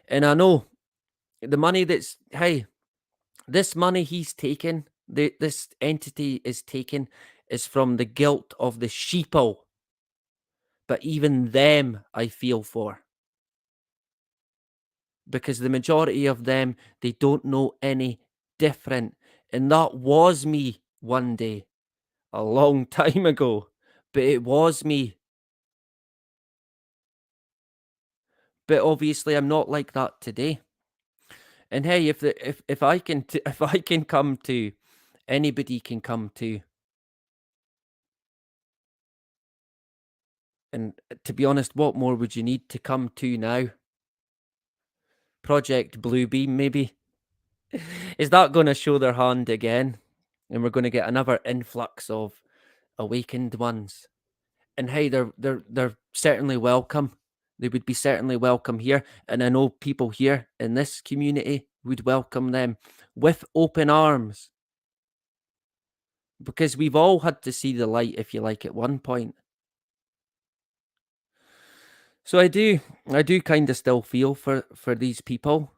And I know the money this money he's taken, this entity is taken, is from the guilt of the sheeple. But even them I feel for. Because the majority of them, they don't know any different. And that was me one day, a long time ago. But it was me. But obviously I'm not like that today. And hey, if I can if I can come to, anybody can come to. And to be honest, what more would you need to come to now? Project Bluebeam, maybe? Is that going to show their hand again? And we're going to get another influx of awakened ones. And hey, they're certainly welcome. They would be certainly welcome here. And I know people here in this community would welcome them with open arms. Because we've all had to see the light, if you like, at one point. So I do kind of still feel for these people.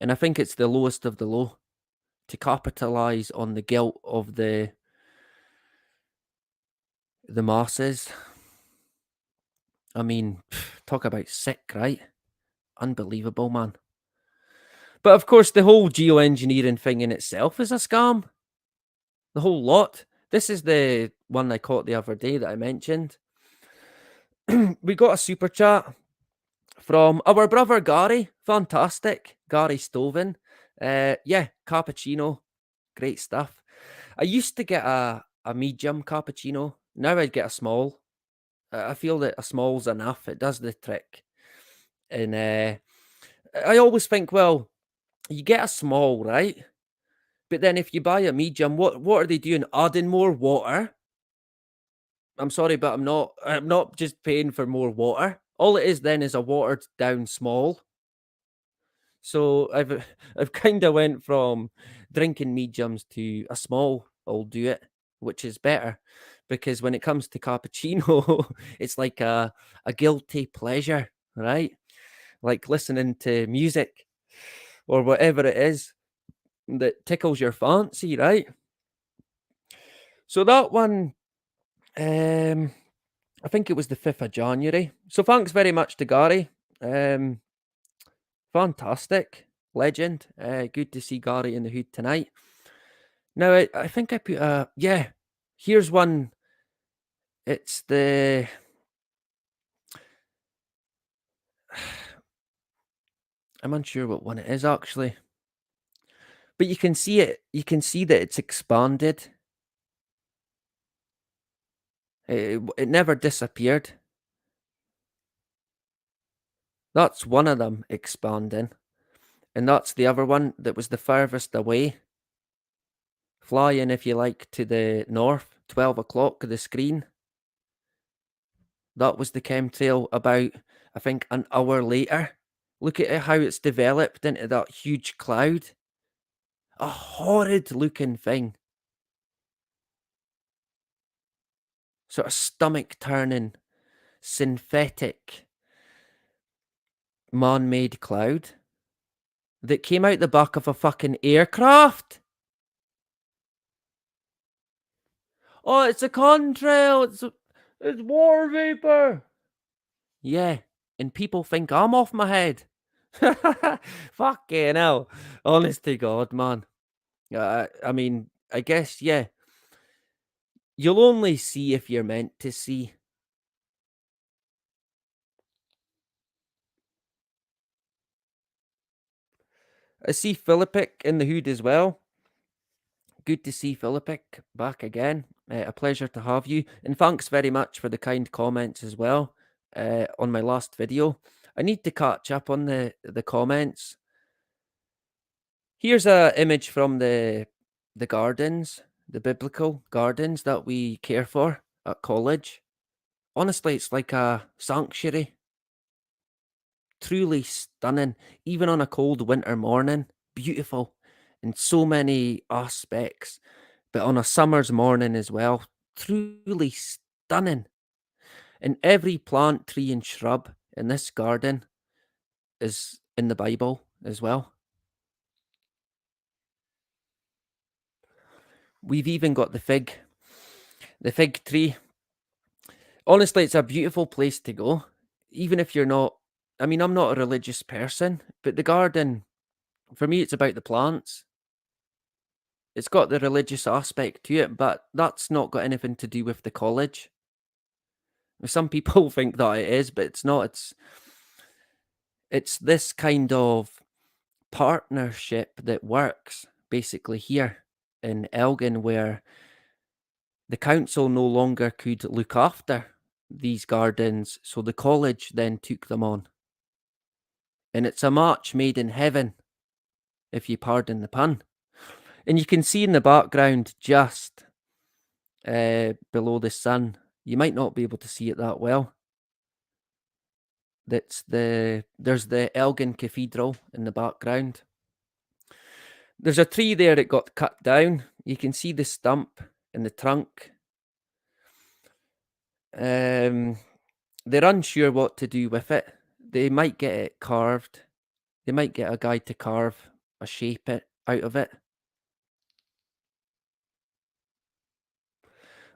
And I think it's the lowest of the low to capitalize on the guilt of the masses. I mean, talk about sick, right? Unbelievable, man. But of course, the whole geoengineering thing in itself is a scam. The whole lot. This is the one I caught the other day that I mentioned. We got a super chat from our brother Gary. Fantastic. Gary Stoven. Yeah, cappuccino. Great stuff. I used to get a medium cappuccino. Now I'd get a small. I feel that a small's enough. It does the trick. And I always think, well, you get a small, right? But then if you buy a medium, what are they doing? Adding more water? I'm sorry, but I'm not just paying for more water. All it is then is a watered down small. So I've kind of went from drinking mediums to a small. I'll do it, which is better, because when it comes to cappuccino, it's like a guilty pleasure, right? Like listening to music or whatever it is that tickles your fancy, right? So that one, I think it was the 5th of January. So thanks very much to Gary. Fantastic. Legend. Good to see Gary in the hood tonight. Now, I think I put yeah, here's one. It's the... I'm unsure what one it is, actually. But you can see it. You can see that it's expanded. It never disappeared. That's one of them expanding. And that's the other one that was the furthest away. Flying, if you like, to the north. 12 o'clock, the screen. That was the chemtrail about, I think, an hour later. Look at how it's developed into that huge cloud. A horrid looking thing. sort of stomach turning, synthetic, man made cloud that came out the back of a fucking aircraft. Oh, it's a contrail. It's water vapor. Yeah, and people think I'm off my head. Fucking hell. Honest to God, man. I mean, I guess, yeah. You'll only see if you're meant to see. I see Philippic in the hood as well. Good to see Philippic back again. A pleasure to have you. And thanks very much for the kind comments as well on my last video. I need to catch up on the comments. Here's a image from the gardens, the biblical gardens that we care for at college. Honestly, it's like a sanctuary. Truly stunning, even on a cold winter morning. Beautiful in so many aspects, but on a summer's morning as well. Truly stunning. And every plant, tree, and shrub in this garden is in the Bible as well. We've even got the fig tree. Honestly, it's a beautiful place to go, even if you're not. I mean, I'm not a religious person, but the garden, for me, it's about the plants. It's got the religious aspect to it, but that's not got anything to do with the college. Some people think that it is, but it's not. It's this kind of partnership that works basically here in Elgin, where the council no longer could look after these gardens, so the college then took them on. And it's a match made in heaven, if you pardon the pun. And you can see in the background, just below the sun, you might not be able to see it that well. There's the Elgin Cathedral in the background. There's a tree there that got cut down. You can see the stump and the trunk. They're unsure what to do with it. They might get it carved. They might get a guy to carve a shape out of it,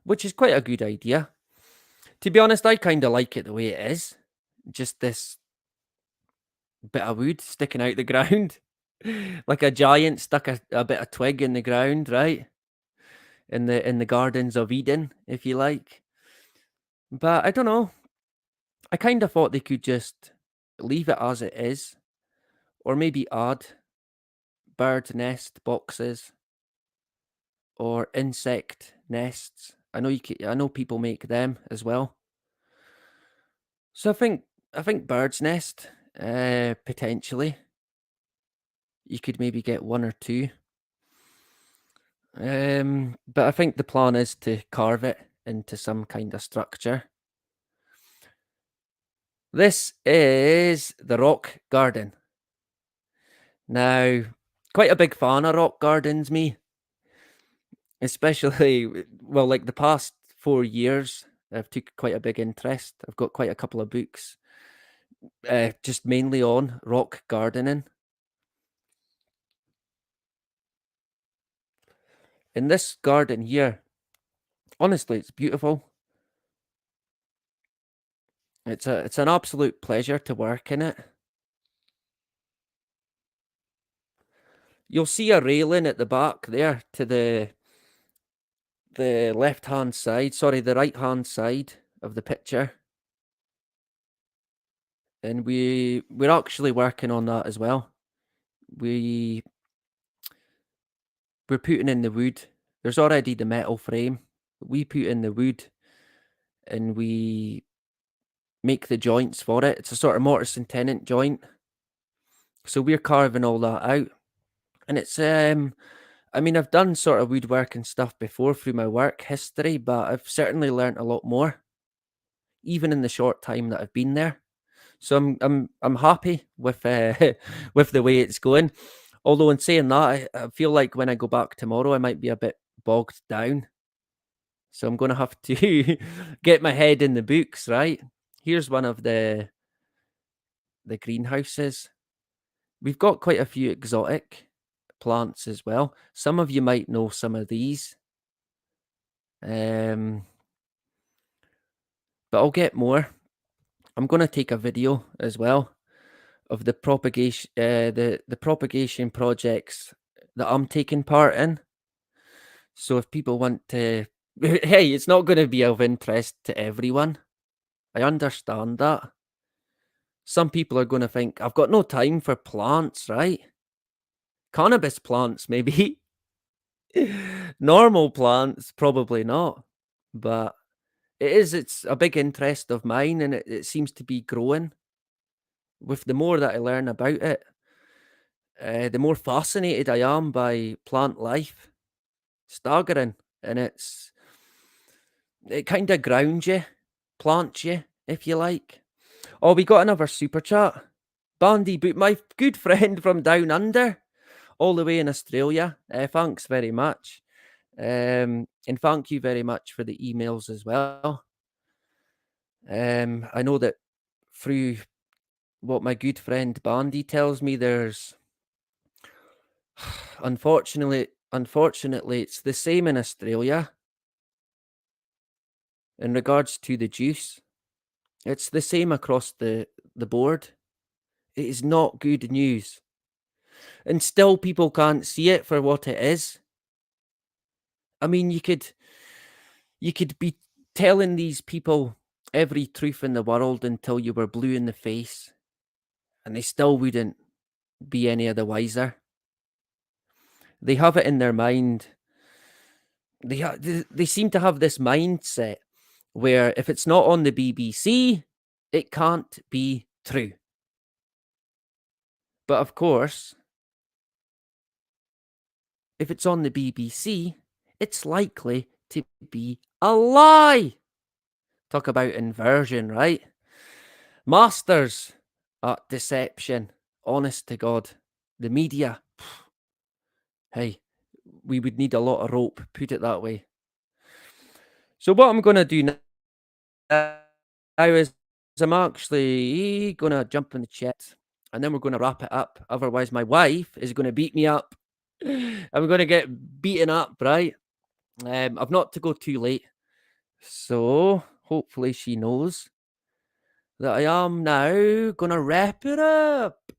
which is quite a good idea. To be honest, I kind of like it the way it is. Just this bit of wood sticking out the ground. Like a giant stuck a bit of twig in the ground, right? In the Gardens of Eden, if you like. But I don't know. I kind of thought they could just leave it as it is, or maybe add bird nest boxes or insect nests. I know people make them as well. So I think bird's nest, potentially. You could maybe get one or two. But I think the plan is to carve it into some kind of structure. This is the rock garden. Now, quite a big fan of rock gardens, me. Especially, well, like the past 4 years, I've took quite a big interest. I've got quite a couple of books, just mainly on rock gardening. In this garden here, honestly, it's beautiful. It's an absolute pleasure to work in it. You'll see a railing at the back there to the left-hand side, sorry, the right-hand side of the picture. And we're actually working on that as well. We're putting in the wood. There's already the metal frame. We put in the wood and we make the joints for it. It's a sort of mortise and tenon joint. So we're carving all that out. And it's I mean, I've done sort of woodwork and stuff before through my work history, but I've certainly learnt a lot more, even in the short time that I've been there. So I'm happy with with the way it's going. Although in saying that, I feel like when I go back tomorrow, I might be a bit bogged down. So I'm going to have to get my head in the books, right? Here's one of the greenhouses. We've got quite a few exotic plants as well. Some of you might know some of these. But I'll get more. I'm going to take a video as well of the propagation the propagation projects that I'm taking part in. So if people want to hey, it's not going to be of interest to everyone. I understand that. Some people are going to think I've got no time for plants, right? Cannabis plants maybe. Normal plants probably not. But it's a big interest of mine, and it seems to be growing. With the more that I learn about it, the more fascinated I am by plant life. Staggering. And it kind of grounds you, plants you, if you like. Oh, we got another super chat. Bandy Boot, my good friend from down under, all the way in Australia. Thanks very much. And thank you very much for the emails as well. I know that through what my good friend Bandy tells me, there's unfortunately, it's the same in Australia. In regards to the juice, it's the same across the board. It is not good news. And still people can't see it for what it is. I mean, you could be telling these people every truth in the world until you were blue in the face, and they still wouldn't be any of the wiser. They have it in their mind. They seem to have this mindset where if it's not on the BBC, it can't be true. But of course, if it's on the BBC, it's likely to be a lie. Talk about inversion, right? Masters at deception. Honest to God. The media. Hey, we would need a lot of rope, put it that way. So what I'm going to do now is I'm actually going to jump in the chat, and then we're going to wrap it up. Otherwise, my wife is going to beat me up. I'm going to get beaten up, right? I've not to go too late. So hopefully she knows that I am now going to wrap it up.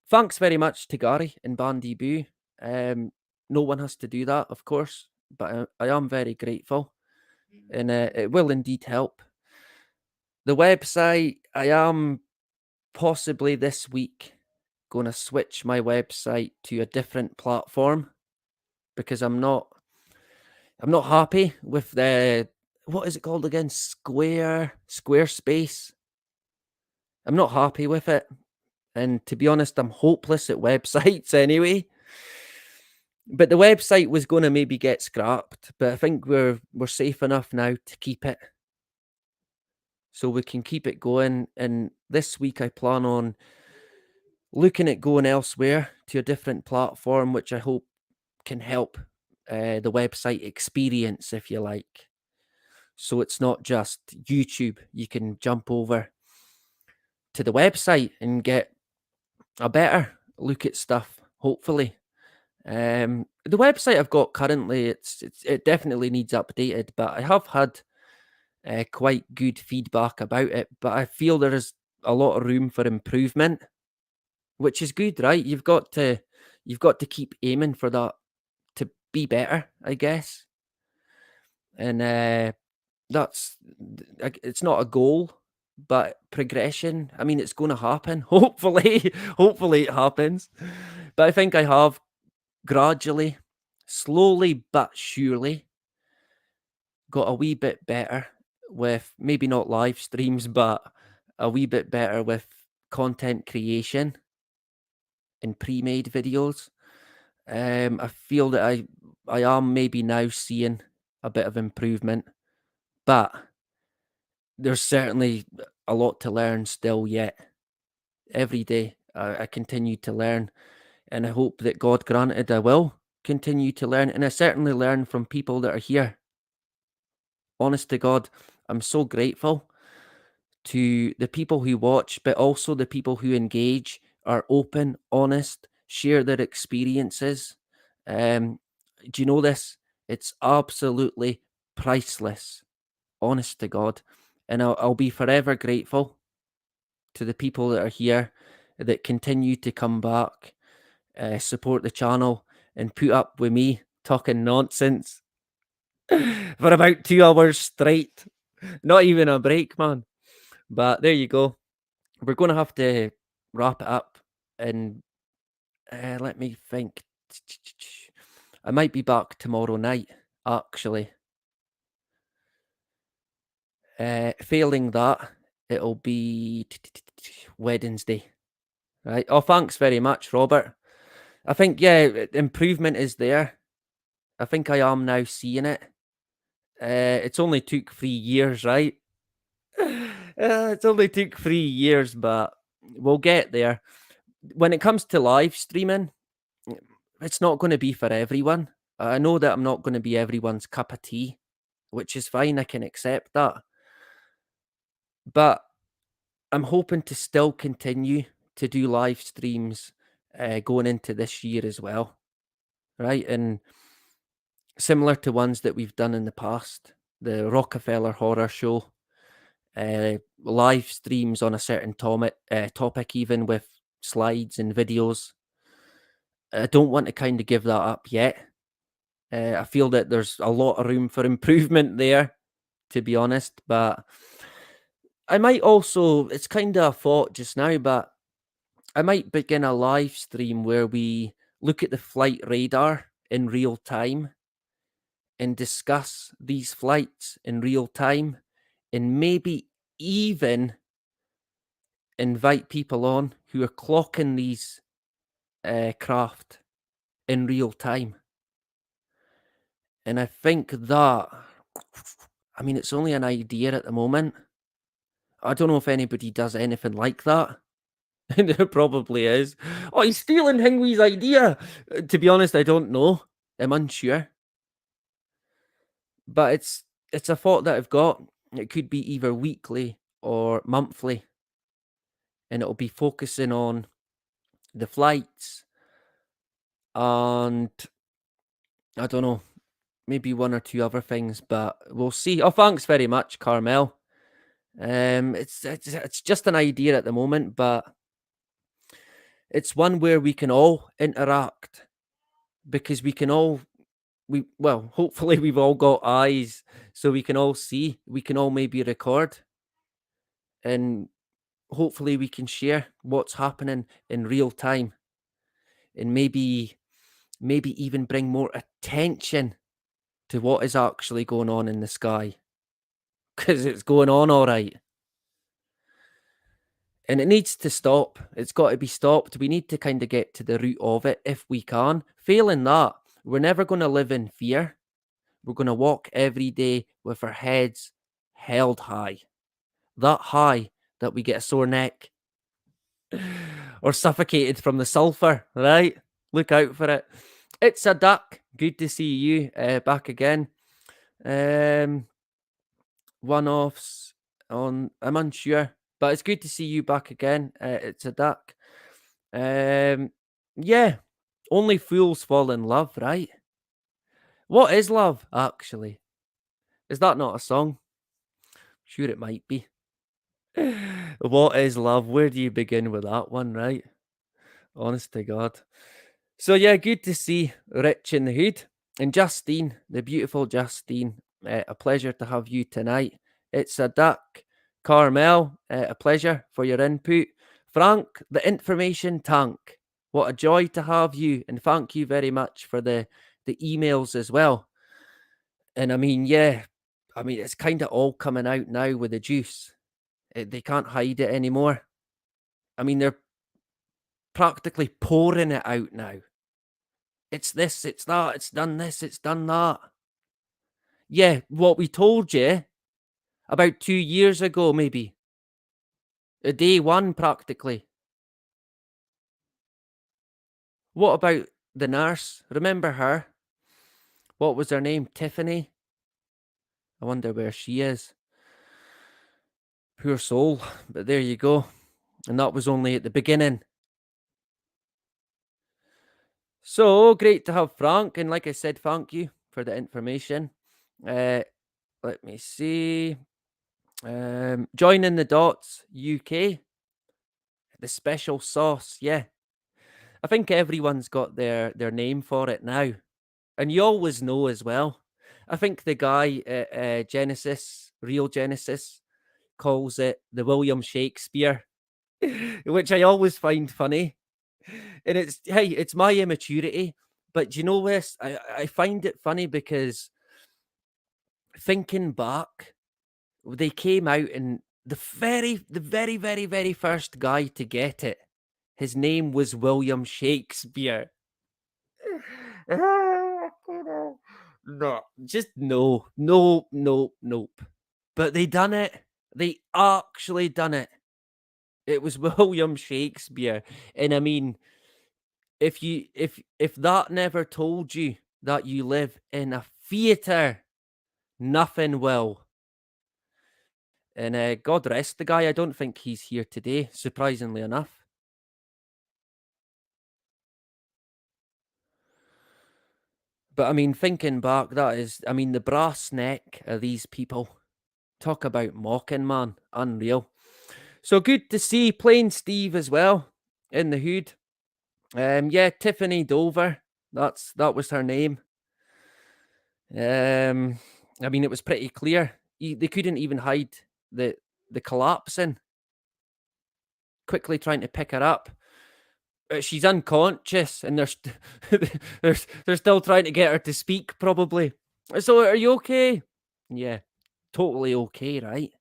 Thanks very much to Gary and Bandy Boo. No one has to do that, of course, but I am very grateful, and it will indeed help. The website, I am possibly this week going to switch my website to a different platform because I'm not happy with the, what is it called again? Squarespace. I'm not happy with it. And to be honest, I'm hopeless at websites anyway. But the website was going to maybe get scrapped, but I think we're safe enough now to keep it. So we can keep it going. And this week I plan on looking at going elsewhere to a different platform, which I hope can help the website experience, if you like. So it's not just YouTube. You can jump over to the website and get a better look at stuff, hopefully. The website I've got currently, it definitely needs updated, but I have had quite good feedback about it. But I feel there is a lot of room for improvement, which is good, right? You've got to keep aiming for that to be better, I guess. And it's not a goal, but progression. I mean, it's going to happen. Hopefully it happens. But I think I have gradually, slowly but surely, got a wee bit better with maybe not live streams, but a wee bit better with content creation and pre-made videos. I feel that I am maybe now seeing a bit of improvement, but there's certainly a lot to learn still yet. Every day I continue to learn, and I hope that God granted I will continue to learn, and I certainly learn from people that are here. honest to God, I'm so grateful to the people who watch, but also the people who engage, are open, honest, share their experiences. Um, do you know this? It's absolutely priceless, honest to God. And I'll be forever grateful to the people that are here that continue to come back, support the channel, and put up with me talking nonsense for about 2 hours straight. Not even a break, man. But there you go. We're going to have to wrap it up. And let me think. I might be back tomorrow night, actually. Failing that, it'll be Wednesday. Right. Oh, thanks very much, Robert. I think, yeah, improvement is there. I think I am now seeing it. It's only took 3 years, right? It's only took 3 years, but we'll get there. When it comes to live streaming, it's not going to be for everyone. I know that I'm not going to be everyone's cup of tea, which is fine. I can accept that. But I'm hoping to still continue to do live streams going into this year as well, right? And similar to ones that we've done in the past, the Rockefeller Horror Show, live streams on a certain topic, even with slides and videos. I don't want to kind of give that up yet. I feel that there's a lot of room for improvement there, to be honest. But I might also, it's kind of a thought just now, but I might begin a live stream where we look at the flight radar in real time and discuss these flights in real time, and maybe even invite people on who are clocking these craft in real time. And I think that, I mean, it's only an idea at the moment. I don't know if anybody does anything like that. And there probably is. Oh, he's stealing Hingwee's idea. To be honest, I don't know. I'm unsure. But it's a thought that I've got. It could be either weekly or monthly. And it'll be focusing on the flights and I don't know, maybe one or two other things, but we'll see. Oh, thanks very much, Carmel. It's just an idea at the moment, but it's one where we can all interact because we can all hopefully we've all got eyes so we can all see, we can all maybe record, and hopefully we can share what's happening in real time, and maybe even bring more attention to what is actually going on in the sky, because it's going on all right. And it needs to stop. It's got to be stopped. We need to kind of get to the root of it if we can. Failing that, we're never going to live in fear. We're going to walk every day with our heads held high. That high that we get a sore neck or suffocated from the sulfur, right? Look out for it. It's a duck. Good to see you back again. One-offs on, I'm unsure, but it's good to see you back again. It's a duck. Yeah, only fools fall in love, right? What is love, actually? Is that not a song? Sure, it might be. What is love? Where do you begin with that one, right? Honest to God. So, yeah, good to see Rich in the hood. And Justine, the beautiful Justine, a pleasure to have you tonight. It's a duck. Carmel, a pleasure for your input. Frank, the information tank. What a joy to have you. And thank you very much for the emails as well. And I mean, yeah, it's kind of all coming out now with the juice. They can't hide it anymore. I mean, they're practically pouring it out now. It's this, it's that, it's done this, it's done that. Yeah, what we told you about 2 years ago, maybe. Day one, practically. What about the nurse? Remember her? What was her name? Tiffany? I wonder where she is. Poor soul. But there you go. And that was only at the beginning. So great to have Frank. And like I said, thank you for the information. Let me see. Joining the Dots UK. The special sauce. Yeah. I think everyone's got their name for it now. And you always know as well. I think the guy at Genesis, Real Genesis, calls it the William Shakespeare, which I always find funny. And it's my immaturity. But you know this? I find it funny because thinking back, they came out and the very first guy to get it, his name was William Shakespeare. No, just no, no, no, nope. But they done it. They actually done it. It was William Shakespeare. And I mean, if that never told you that you live in a theatre, nothing will. And God rest the guy. I don't think he's here today, surprisingly enough. But I mean, thinking back, the brass neck of these people. Talk about mocking, man. Unreal. So good to see Plain Steve as well in the hood. Yeah, Tiffany Dover. That was her name. I mean, it was pretty clear. They couldn't even hide the collapsing. Quickly trying to pick her up. She's unconscious, and they're still trying to get her to speak. Probably. So, are you okay? Yeah, totally okay, right?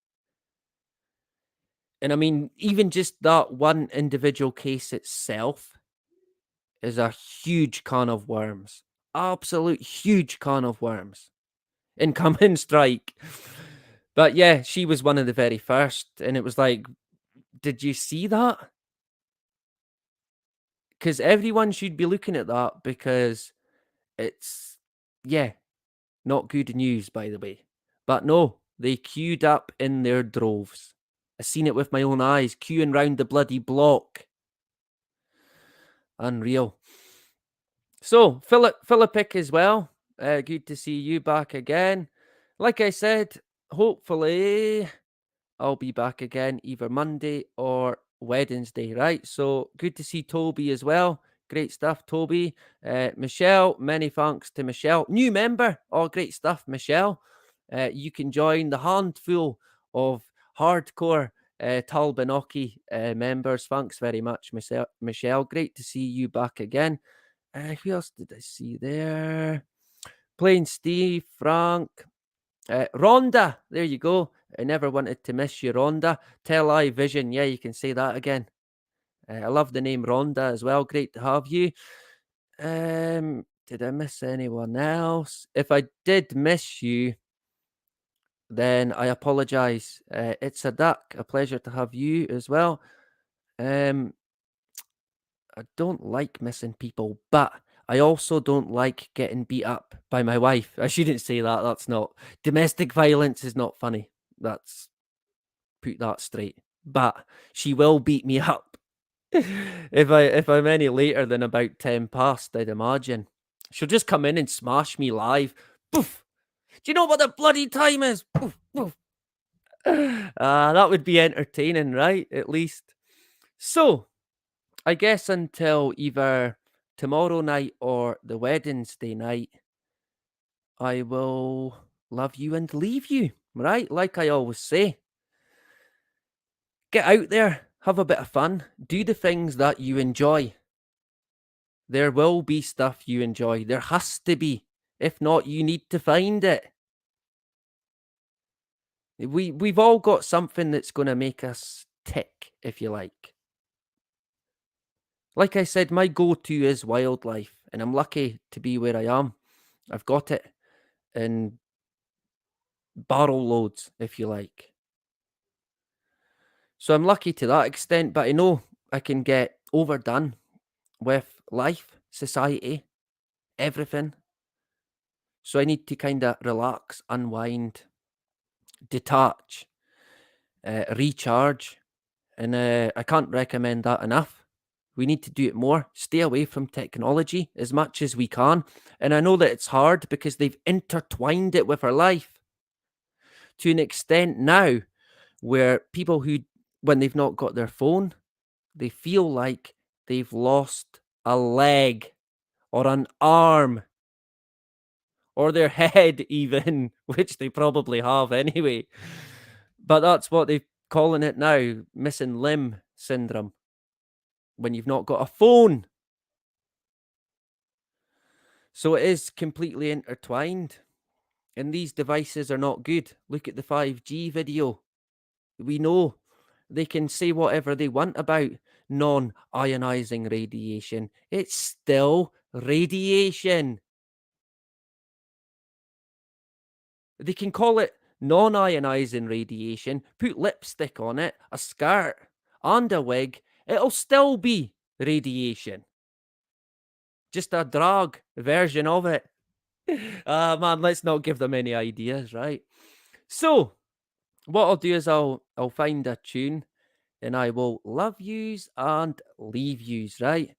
And I mean, even just that one individual case itself is a huge can of worms. Absolute huge can of worms. Incoming strike. But yeah, she was one of the very first. And it was like, did you see that? Because everyone should be looking at that because it's, yeah, not good news, by the way. But no, they queued up in their droves. I seen it with my own eyes, queuing round the bloody block. Unreal. So, Philippic as well. Good to see you back again. Like I said, hopefully I'll be back again either Monday or Wednesday, right? So, good to see Toby as well. Great stuff, Toby. Michelle, many thanks to Michelle. New member. Oh, great stuff, Michelle. You can join the handful of hardcore Talbinoki members. Thanks very much, Michelle. Great to see you back again. Who else did I see there? Plain Steve, Frank, Rhonda. There you go. I never wanted to miss you, Rhonda. Tell I Vision. Yeah, you can say that again. I love the name Rhonda as well. Great to have you. Did I miss anyone else? If I did miss you, then I apologize. It's a duck. A pleasure to have you as well. I don't like missing people, but I also don't like getting beat up by my wife. I shouldn't say that. That's not domestic violence is not funny. That's put that straight. But she will beat me up if I'm any later than about 10 past, I'd imagine. She'll just come in and smash me live. Poof. Do you know what the bloody time is? Poof, poof. That would be entertaining, right? At least. So, I guess until either tomorrow night or the Wednesday night, I will love you and leave you, right? Like I always say. Get out there, have a bit of fun, do the things that you enjoy. There will be stuff you enjoy. There has to be. If not, you need to find it. We've all got something that's going to make us tick, if you like. Like I said, my go-to is wildlife, and I'm lucky to be where I am. I've got it in barrel loads, if you like. So I'm lucky to that extent, but I know I can get overdone with life, society, everything. So I need to kind of relax, unwind, detach, recharge, and I can't recommend that enough. We need to do it more. Stay away from technology as much as we can. And I know that it's hard because they've intertwined it with our life to an extent now where people who, when they've not got their phone, they feel like they've lost a leg or an arm or their head even, which they probably have anyway. But that's what they're calling it now, missing limb syndrome, when you've not got a phone. So it is completely intertwined. And these devices are not good. Look at the 5G video. We know they can say whatever they want about non-ionizing radiation. It's still radiation. They can call it non-ionizing radiation, put lipstick on it, a skirt, and a wig. It'll still be radiation. Just a drag version of it. Man, let's not give them any ideas, right? So, what I'll do is I'll find a tune and I will love yous and leave yous, right?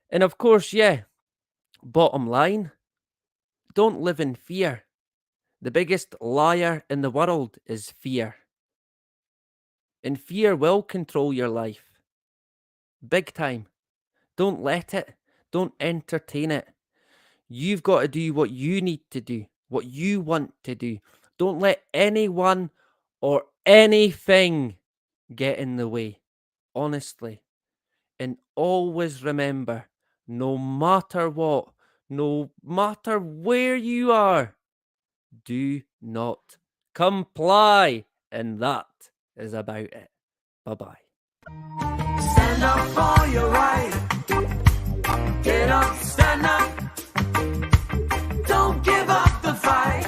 And of course, yeah, bottom line, don't live in fear. The biggest liar in the world is fear. And fear will control your life. Big time. Don't let it. Don't entertain it. You've got to do what you need to do, what you want to do. Don't let anyone or anything get in the way, honestly. And always remember, no matter what, no matter where you are, do not comply. And that is about it. Bye-bye. Stand up for your right. Get up, stand up. Don't give up the fight.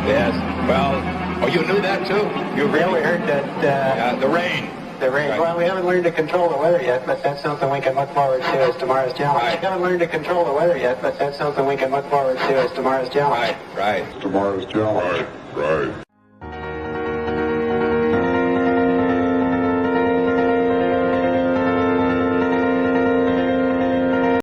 Yes. Well, oh, you knew that too? You We heard that the rain. the rain. Right. Well, we haven't learned to control the weather yet, but that's something we can look forward to as tomorrow's challenge. Right. We haven't learned to control the weather yet, but that's something we can look forward to as tomorrow's challenge. Right. Tomorrow's challenge. Right.